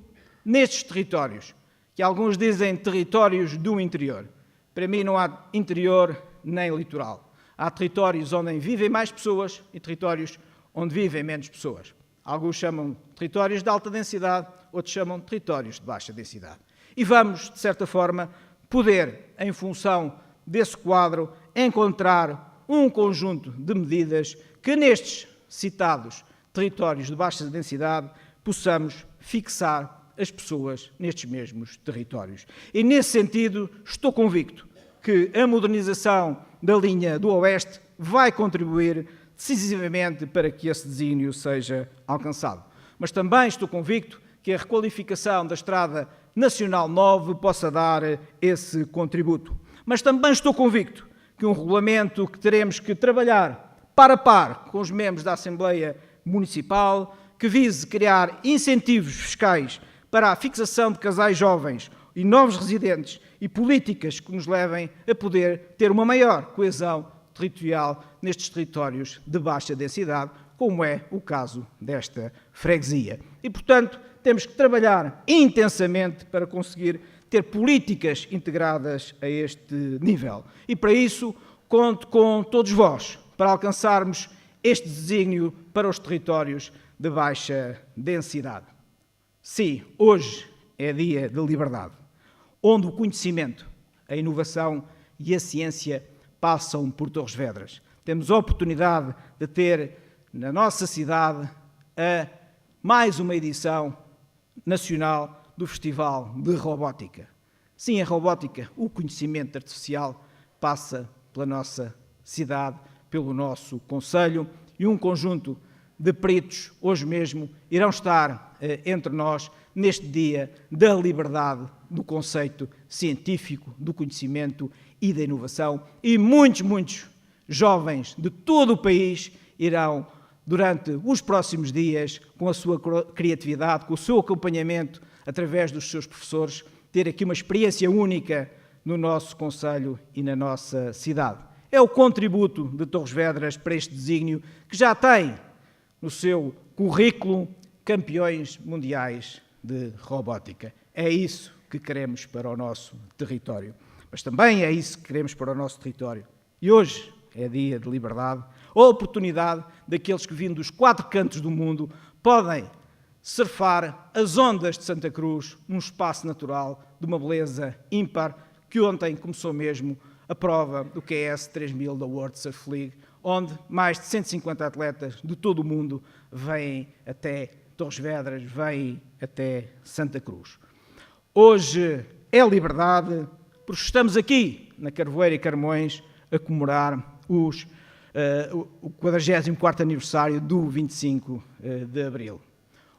nestes territórios, que alguns dizem territórios do interior. Para mim não há interior nem litoral. Há territórios onde vivem mais pessoas e territórios onde vivem menos pessoas. Alguns chamam territórios de alta densidade, outros chamam territórios de baixa densidade. E vamos, de certa forma, poder, em função desse quadro, encontrar um conjunto de medidas que nestes citados territórios de baixa densidade possamos fixar as pessoas nestes mesmos territórios. E, nesse sentido, estou convicto que a modernização da linha do Oeste vai contribuir decisivamente para que esse desígnio seja alcançado. Mas também estou convicto que a requalificação da Estrada Nacional 9 possa dar esse contributo. Mas também estou convicto que um regulamento que teremos que trabalhar par a par com os membros da Assembleia Municipal, que vise criar incentivos fiscais para a fixação de casais jovens e novos residentes e políticas que nos levem a poder ter uma maior coesão territorial nestes territórios de baixa densidade, como é o caso desta freguesia. E, portanto, temos que trabalhar intensamente para conseguir ter políticas integradas a este nível. E, para isso, conto com todos vós para alcançarmos este desígnio para os territórios de baixa densidade. Sim, hoje é dia de liberdade, onde o conhecimento, a inovação e a ciência passam por Torres Vedras. Temos a oportunidade de ter na nossa cidade mais uma edição nacional do Festival de Robótica. Sim, a robótica, o conhecimento artificial passa pela nossa cidade, pelo nosso concelho, e um conjunto de peritos, hoje mesmo, irão estar entre nós neste dia da liberdade, do conceito científico, do conhecimento e da inovação. E muitos jovens de todo o país irão, durante os próximos dias, com a sua criatividade, com o seu acompanhamento, através dos seus professores, ter aqui uma experiência única no nosso concelho e na nossa cidade. É o contributo de Torres Vedras para este desígnio, que já tem no seu currículo campeões mundiais de robótica. É isso que queremos para o nosso território. Mas também é isso que queremos para o nosso território. E hoje é dia de liberdade, a oportunidade daqueles que, vindo dos 4 cantos do mundo, podem surfar as ondas de Santa Cruz num espaço natural de uma beleza ímpar, que ontem começou mesmo a prova do QS 3000 da World Surf League, onde mais de 150 atletas de todo o mundo vêm até Torres Vedras, vêm até Santa Cruz. Hoje é liberdade, porque estamos aqui na Carvoeira e Carmões a comemorar o 44º aniversário do 25 de Abril.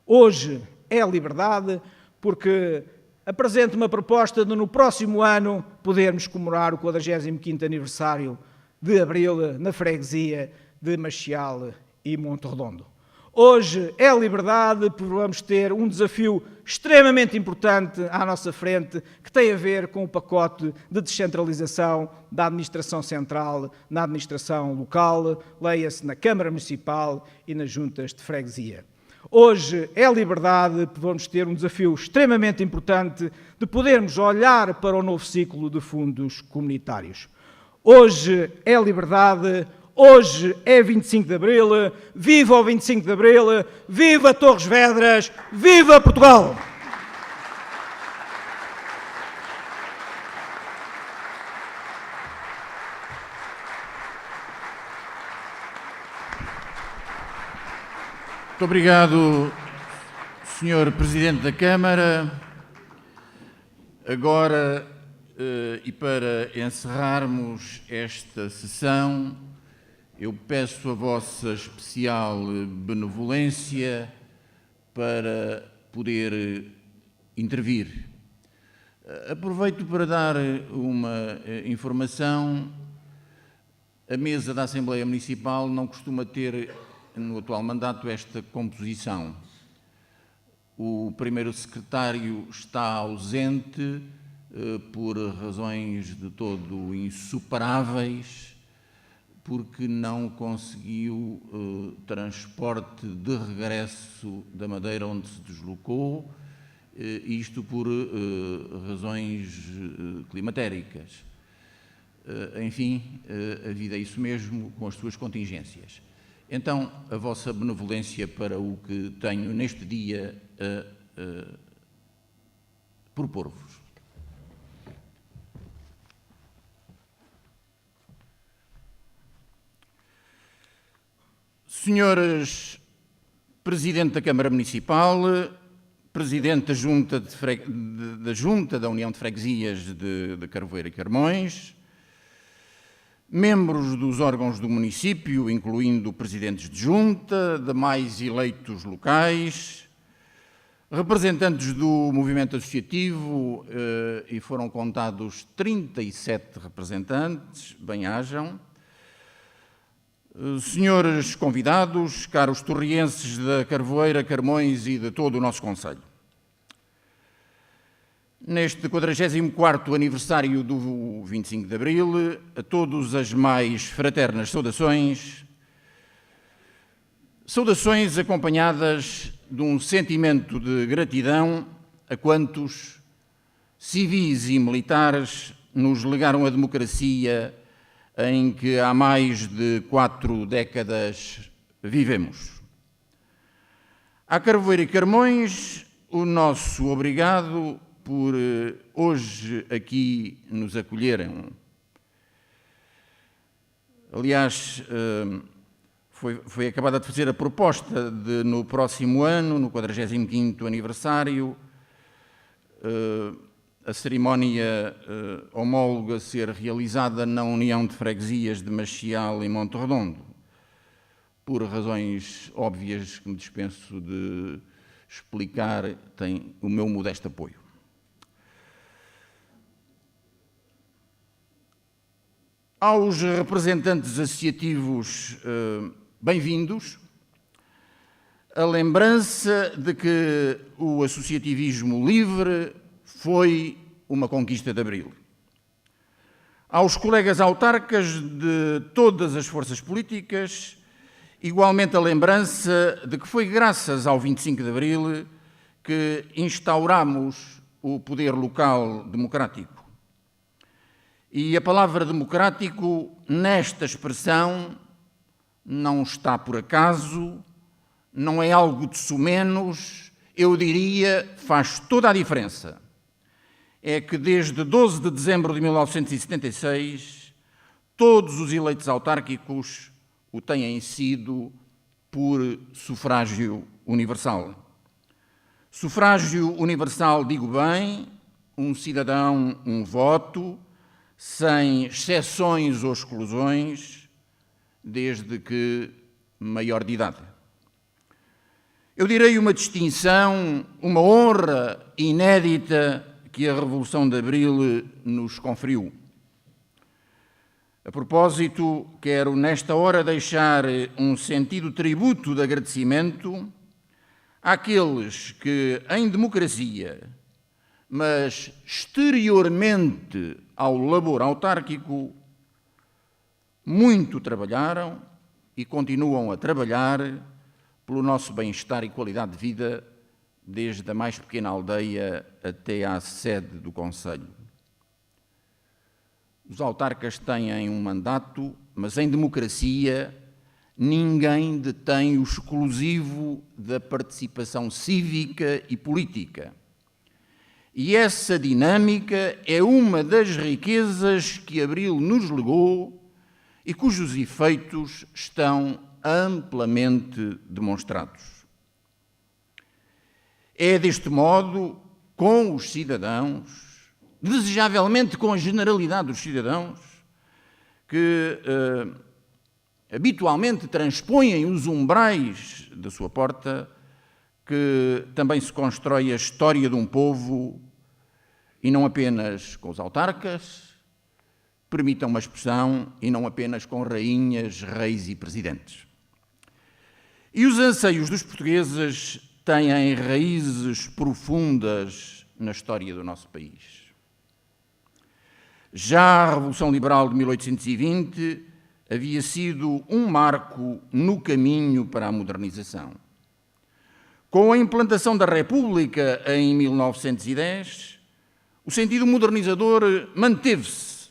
Hoje é liberdade porque apresento uma proposta de, no próximo ano, podermos comemorar o 45º aniversário de Abril na freguesia de Machial e Monte Redondo. Hoje é liberdade porque vamos ter um desafio extremamente importante à nossa frente, que tem a ver com o pacote de descentralização da administração central, na administração local, leia-se na Câmara Municipal e nas juntas de freguesia. Hoje é liberdade porque vamos ter um desafio extremamente importante de podermos olhar para o novo ciclo de fundos comunitários. Hoje é liberdade, hoje é 25 de Abril, viva o 25 de Abril, viva Torres Vedras, viva Portugal! Muito obrigado, Sr. Presidente da Câmara. Agora, e para encerrarmos esta sessão, eu peço a vossa especial benevolência para poder intervir Aproveito para dar uma informação. A mesa da Assembleia Municipal não costuma ter, no atual mandato, esta composição. O primeiro secretário está ausente por razões de todo insuperáveis, porque não conseguiu transporte de regresso da Madeira onde se deslocou, isto por razões climatéricas. Enfim, a vida é isso mesmo, com as suas contingências. Então, a vossa benevolência para o que tenho neste dia a propor-vos. Senhores Presidente da Câmara Municipal, Presidente da Junta da União de Freguesias de Carvoeiro e Carmões, membros dos órgãos do município, incluindo presidentes de junta, demais eleitos locais, representantes do movimento associativo, e foram contados 37 representantes, bem-ajam, senhores convidados, caros torrienses da Carvoeira, Carmões e de todo o nosso concelho. Neste 44º aniversário do 25 de Abril, a todos as mais fraternas saudações, saudações acompanhadas de um sentimento de gratidão a quantos civis e militares nos legaram a democracia em que há mais de 4 décadas vivemos. À Carvoeiro e Carmões, o nosso obrigado por hoje aqui nos acolherem. Aliás, foi acabada de fazer a proposta de, no próximo ano, no 45º aniversário, a cerimónia homóloga ser realizada na União de Freguesias de Machial e Monte Redondo, por razões óbvias que me dispenso de explicar, tem o meu modesto apoio. Aos representantes associativos, bem-vindos. A lembrança de que o associativismo livre foi uma conquista de Abril. Aos colegas autarcas de todas as forças políticas, igualmente a lembrança de que foi graças ao 25 de Abril que instauramos o poder local democrático. E a palavra democrático, nesta expressão, não está por acaso, não é algo de sumenos, eu diria, faz toda a diferença. É que desde 12 de dezembro de 1976, todos os eleitos autárquicos o têm sido por sufrágio universal. Sufrágio universal, digo bem, um cidadão, um voto, sem exceções ou exclusões, desde que maior de idade. Eu direi uma distinção, uma honra inédita que a Revolução de Abril nos conferiu. A propósito, quero nesta hora deixar um sentido tributo de agradecimento àqueles que, em democracia, mas exteriormente ao labor autárquico, muito trabalharam e continuam a trabalhar pelo nosso bem-estar e qualidade de vida, desde a mais pequena aldeia até à sede do concelho. Os autarcas têm um mandato, mas em democracia ninguém detém o exclusivo da participação cívica e política. E essa dinâmica é uma das riquezas que Abril nos legou e cujos efeitos estão amplamente demonstrados. É deste modo, com os cidadãos, desejavelmente com a generalidade dos cidadãos, que habitualmente transpõem os umbrais da sua porta, que também se constrói a história de um povo e não apenas com os autarcas, permitam uma expressão, e não apenas com rainhas, reis e presidentes. E os anseios dos portugueses têm raízes profundas na história do nosso país. Já a Revolução Liberal de 1820 havia sido um marco no caminho para a modernização. Com a implantação da República em 1910, o sentido modernizador manteve-se,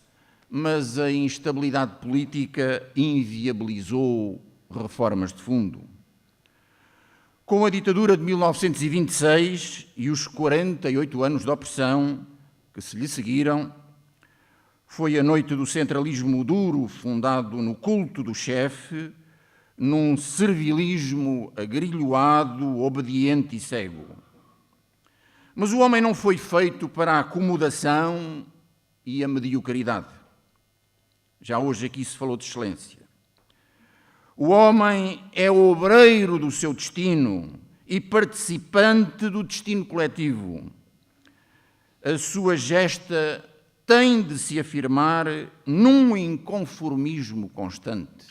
mas a instabilidade política inviabilizou reformas de fundo. Com a ditadura de 1926 e os 48 anos de opressão que se lhe seguiram, foi a noite do centralismo duro, fundado no culto do chefe, num servilismo agrilhoado, obediente e cego. Mas o homem não foi feito para a acomodação e a mediocridade. Já hoje aqui se falou de excelência. O homem é obreiro do seu destino e participante do destino coletivo. A sua gesta tem de se afirmar num inconformismo constante.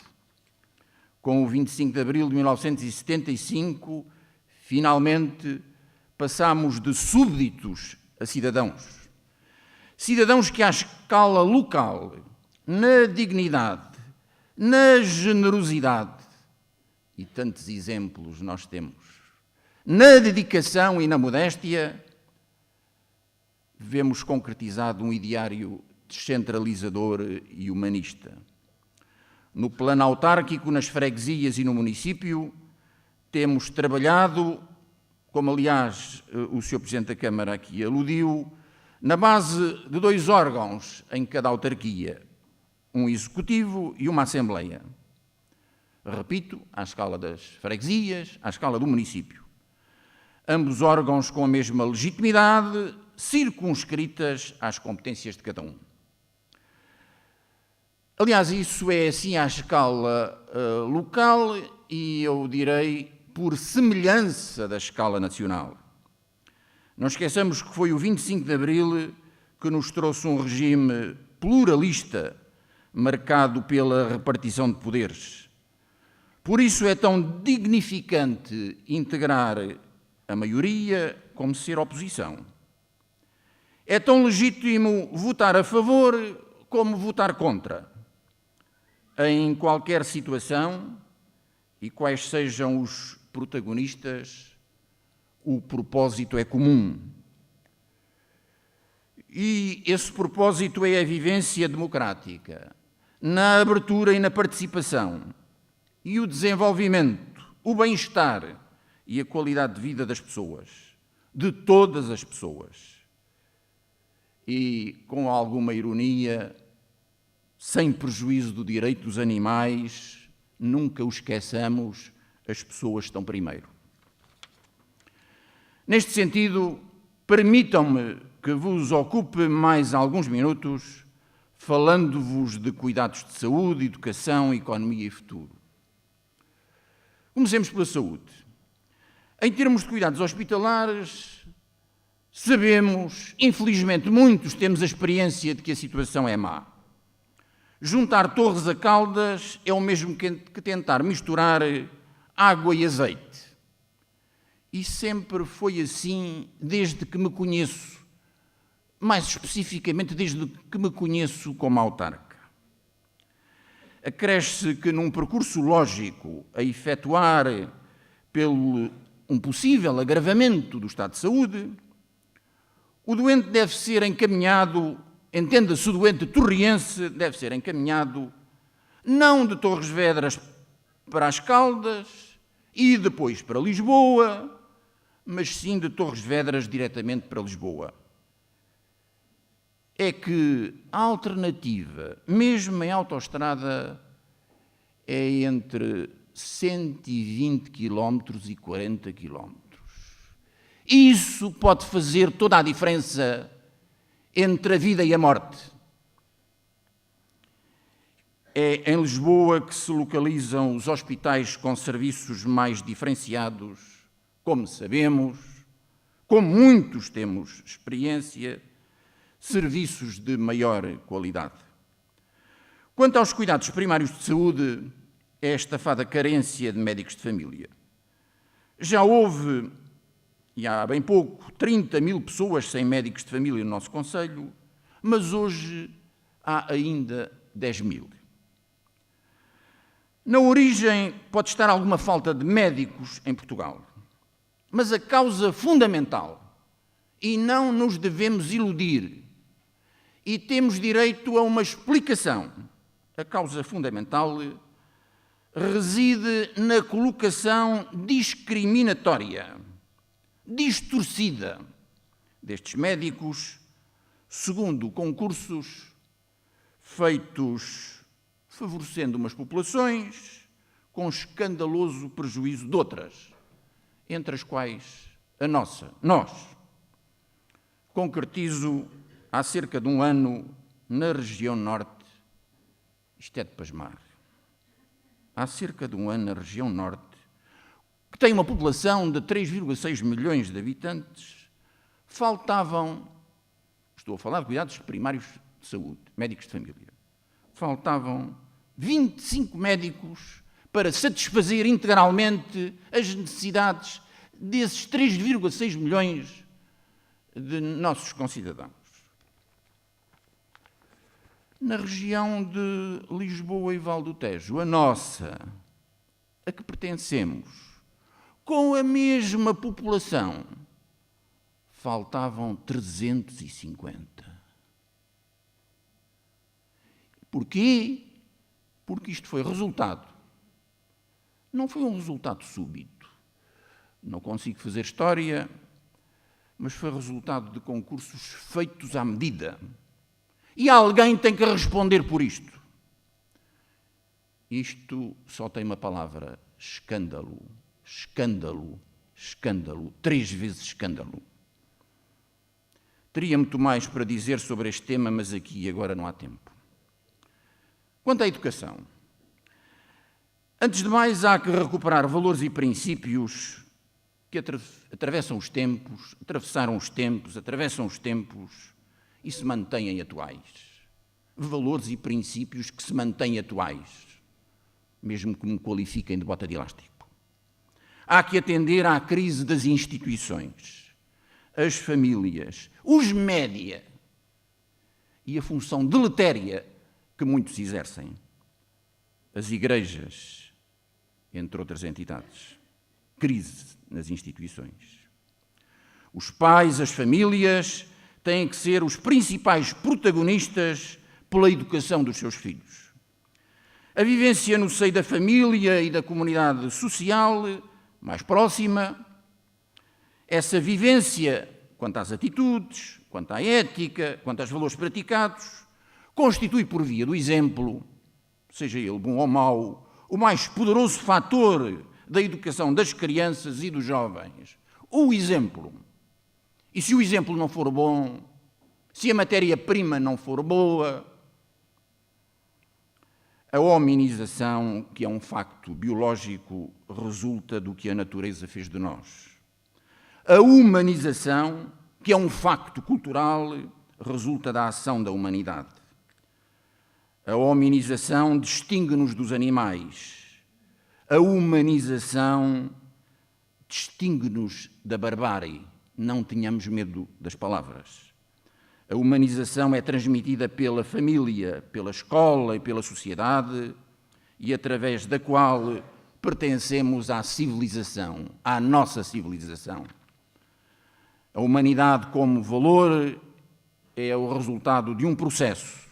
Com o 25 de abril de 1975, finalmente passamos de súbditos a cidadãos. Cidadãos que, à escala local, na dignidade, na generosidade, e tantos exemplos nós temos, na dedicação e na modéstia, vemos concretizado um ideário descentralizador e humanista. No plano autárquico, nas freguesias e no município, temos trabalhado, como aliás o Sr. Presidente da Câmara aqui aludiu, na base de 2 órgãos em cada autarquia, um executivo e uma assembleia. Repito, à escala das freguesias, à escala do município. Ambos órgãos com a mesma legitimidade, circunscritas às competências de cada um. Aliás, isso é assim à escala local e, eu direi, por semelhança da escala nacional. Não esqueçamos que foi o 25 de Abril que nos trouxe um regime pluralista, marcado pela repartição de poderes. Por isso é tão dignificante integrar a maioria como ser oposição. É tão legítimo votar a favor como votar contra. Em qualquer situação, e quais sejam os protagonistas, o propósito é comum. E esse propósito é a vivência democrática, na abertura e na participação, e o desenvolvimento, o bem-estar e a qualidade de vida das pessoas, de todas as pessoas. E, com alguma ironia, sem prejuízo do direito dos animais, nunca o esqueçamos, as pessoas estão primeiro. Neste sentido, permitam-me que vos ocupe mais alguns minutos falando-vos de cuidados de saúde, educação, economia e futuro. Comecemos pela saúde. Em termos de cuidados hospitalares, sabemos, infelizmente muitos temos a experiência de que a situação é má. Juntar Torres a Caldas é o mesmo que tentar misturar água e azeite. E sempre foi assim desde que me conheço, mais especificamente desde que me conheço como autarca. Acresce que num percurso lógico a efetuar pelo um possível agravamento do estado de saúde, o doente deve ser encaminhado, entenda-se o doente torriense, deve ser encaminhado não de Torres Vedras para as Caldas e depois para Lisboa, mas sim de Torres Vedras diretamente para Lisboa. É que a alternativa, mesmo em autoestrada, é entre 120 km e 40 km. Isso pode fazer toda a diferença entre a vida e a morte. É em Lisboa que se localizam os hospitais com serviços mais diferenciados, como sabemos, como muitos temos experiência, serviços de maior qualidade. Quanto aos cuidados primários de saúde, é a estafada carência de médicos de família. Já houve, e há bem pouco, 30 mil pessoas sem médicos de família no nosso concelho, mas hoje há ainda 10 mil. Na origem pode estar alguma falta de médicos em Portugal, mas a causa fundamental, e não nos devemos iludir, e temos direito a uma explicação, a causa fundamental reside na colocação discriminatória, distorcida destes médicos, segundo concursos feitos favorecendo umas populações com escandaloso prejuízo de outras, entre as quais a nossa. Nós, concretizo, há cerca de um ano, na região norte, isto é de pasmar, há cerca de um ano na região norte, que tem uma população de 3,6 milhões de habitantes, faltavam, estou a falar de cuidados primários de saúde, médicos de família, faltavam 25 médicos para satisfazer integralmente as necessidades desses 3,6 milhões de nossos concidadãos. Na região de Lisboa e Val do Tejo, a nossa, a que pertencemos, com a mesma população, faltavam 350. Porquê? Porque isto foi resultado. Não foi um resultado súbito. Não consigo fazer história, mas foi resultado de concursos feitos à medida. E alguém tem que responder por isto. Isto só tem uma palavra: escândalo, escândalo, escândalo, 3 vezes escândalo. Teria muito mais para dizer sobre este tema, mas aqui e agora não há tempo. Quanto à educação, antes de mais há que recuperar valores e princípios que atravessam os tempos, atravessaram os tempos, atravessam os tempos e se mantêm atuais. Valores e princípios que se mantêm atuais, mesmo que me qualifiquem de bota de elástico. Há que atender à crise das instituições, as famílias, os média e a função deletéria que muitos exercem, as igrejas, entre outras entidades. Crise nas instituições. Os pais, as famílias, têm que ser os principais protagonistas pela educação dos seus filhos. A vivência no seio da família e da comunidade social mais próxima, essa vivência quanto às atitudes, quanto à ética, quanto aos valores praticados, constitui por via do exemplo, seja ele bom ou mau, o mais poderoso fator da educação das crianças e dos jovens. O exemplo. E se o exemplo não for bom, se a matéria-prima não for boa, a hominização, que é um facto biológico, resulta do que a natureza fez de nós. A humanização, que é um facto cultural, resulta da ação da humanidade. A hominização distingue-nos dos animais. A humanização distingue-nos da barbárie. Não tenhamos medo das palavras. A humanização é transmitida pela família, pela escola e pela sociedade, e através da qual pertencemos à civilização, à nossa civilização. A humanidade como valor é o resultado de um processo.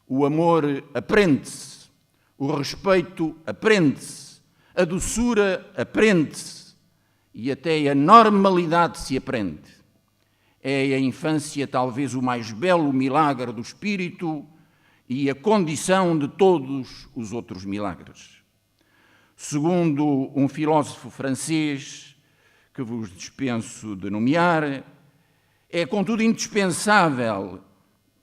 O amor aprende-se, o respeito aprende-se, a doçura aprende-se e até a normalidade se aprende. É a infância talvez o mais belo milagre do espírito e a condição de todos os outros milagres. Segundo um filósofo francês, que vos dispenso de nomear, é contudo indispensável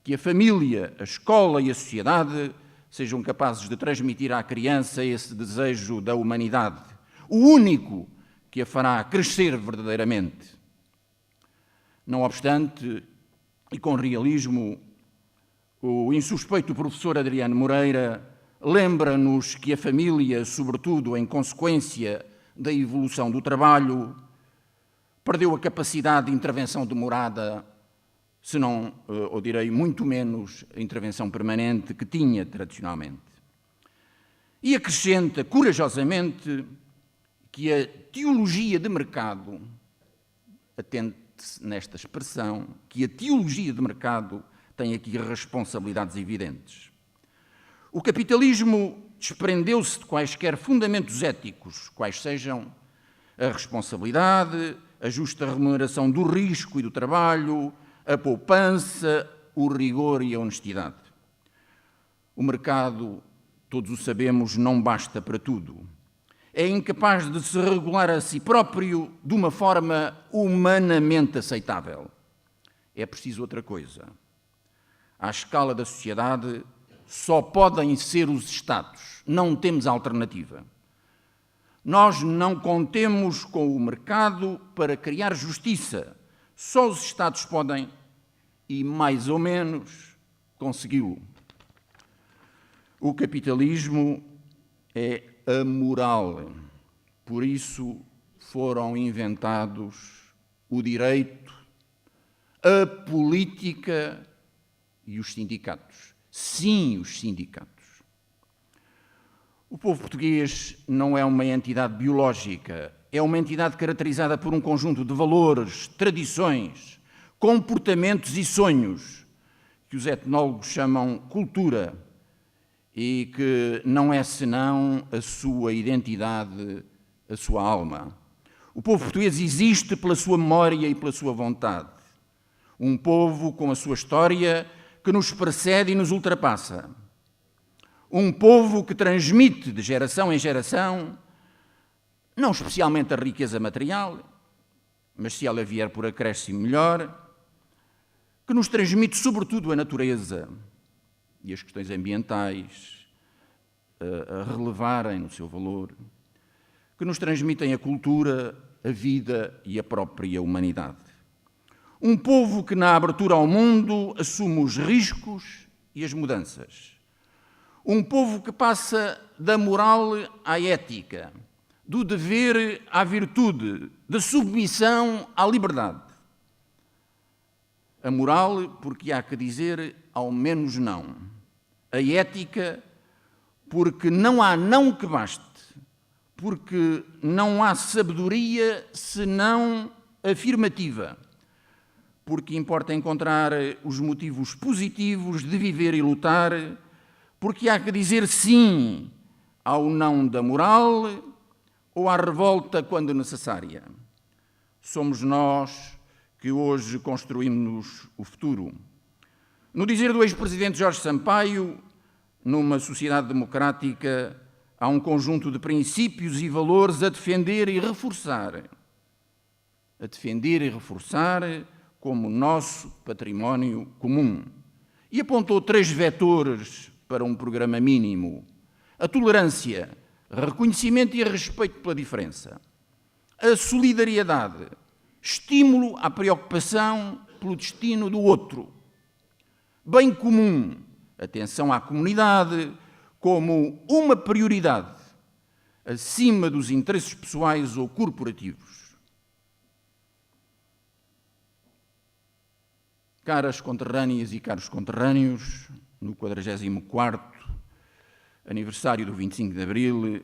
que a família, a escola e a sociedade sejam capazes de transmitir à criança esse desejo da humanidade, o único que a fará crescer verdadeiramente. Não obstante, e com realismo, o insuspeito professor Adriano Moreira lembra-nos que a família, sobretudo em consequência da evolução do trabalho, perdeu a capacidade de intervenção demorada, se não, ou direi, muito menos, a intervenção permanente que tinha tradicionalmente. E acrescenta corajosamente que a teologia de mercado, atente-se nesta expressão, que a teologia de mercado tem aqui responsabilidades evidentes. O capitalismo desprendeu-se de quaisquer fundamentos éticos, quais sejam a responsabilidade, a justa remuneração do risco e do trabalho, a poupança, o rigor e a honestidade. O mercado, todos o sabemos, não basta para tudo. É incapaz de se regular a si próprio de uma forma humanamente aceitável. É preciso outra coisa. À escala da sociedade, só podem ser os Estados. Não temos alternativa. Nós não contemos com o mercado para criar justiça. Só os Estados podem, e mais ou menos, consegui-lo. O capitalismo é amoral. Por isso foram inventados o direito, a política e os sindicatos. Sim, os sindicatos. O povo português não é uma entidade biológica, é uma entidade caracterizada por um conjunto de valores, tradições, comportamentos e sonhos que os etnólogos chamam cultura e que não é senão a sua identidade, a sua alma. O povo português existe pela sua memória e pela sua vontade. Um povo com a sua história que nos precede e nos ultrapassa. Um povo que transmite de geração em geração, não especialmente a riqueza material, mas se ela vier por acréscimo melhor, que nos transmite sobretudo a natureza e as questões ambientais a relevarem no seu valor, que nos transmitem a cultura, a vida e a própria humanidade. Um povo que na abertura ao mundo assume os riscos e as mudanças. Um povo que passa da moral à ética, do dever à virtude, da submissão à liberdade. A moral, porque há que dizer ao menos não. A ética, porque não há não que baste. Porque não há sabedoria senão afirmativa. Porque importa encontrar os motivos positivos de viver e lutar. Porque há que dizer sim ao não da moral ou à revolta quando necessária. Somos nós que hoje construímos o futuro. No dizer do ex-presidente Jorge Sampaio, numa sociedade democrática há um conjunto de princípios e valores a defender e reforçar. A defender e reforçar como nosso património comum. E apontou 3 vetores para um programa mínimo: a tolerância, reconhecimento e respeito pela diferença; a solidariedade, estímulo à preocupação pelo destino do outro; bem comum, atenção à comunidade como uma prioridade, acima dos interesses pessoais ou corporativos. Caras conterrâneas e caros conterrâneos, no 44º aniversário do 25 de Abril,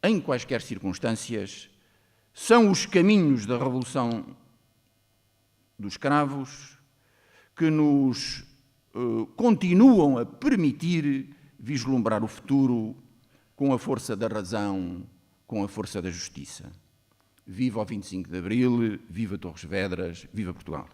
em quaisquer circunstâncias, são os caminhos da Revolução dos Escravos que nos continuam a permitir vislumbrar o futuro com a força da razão, com a força da justiça. Viva o 25 de Abril, viva Torres Vedras, viva Portugal!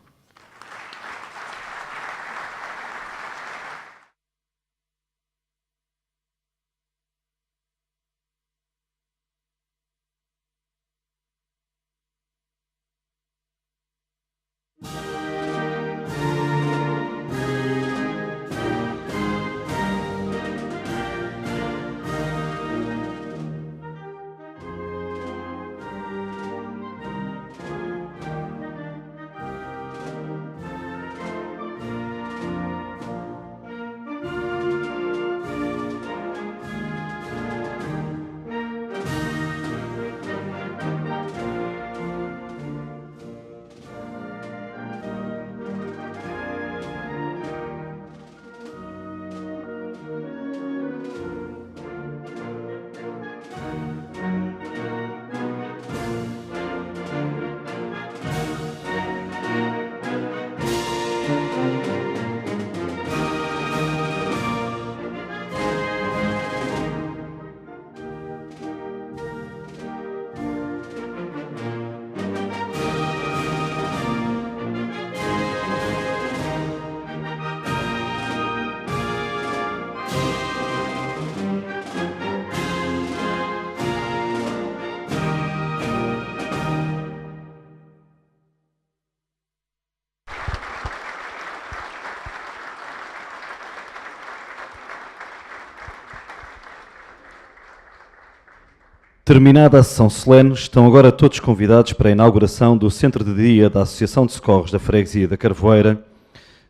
Terminada a sessão solene, estão agora todos convidados para a inauguração do Centro de Dia da Associação de Socorros da Freguesia da Carvoeira,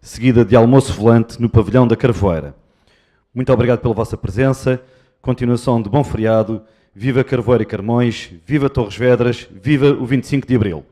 seguida de almoço volante no pavilhão da Carvoeira. Muito obrigado pela vossa presença, continuação de bom feriado, viva Carvoeira e Carmões, viva Torres Vedras, viva o 25 de Abril.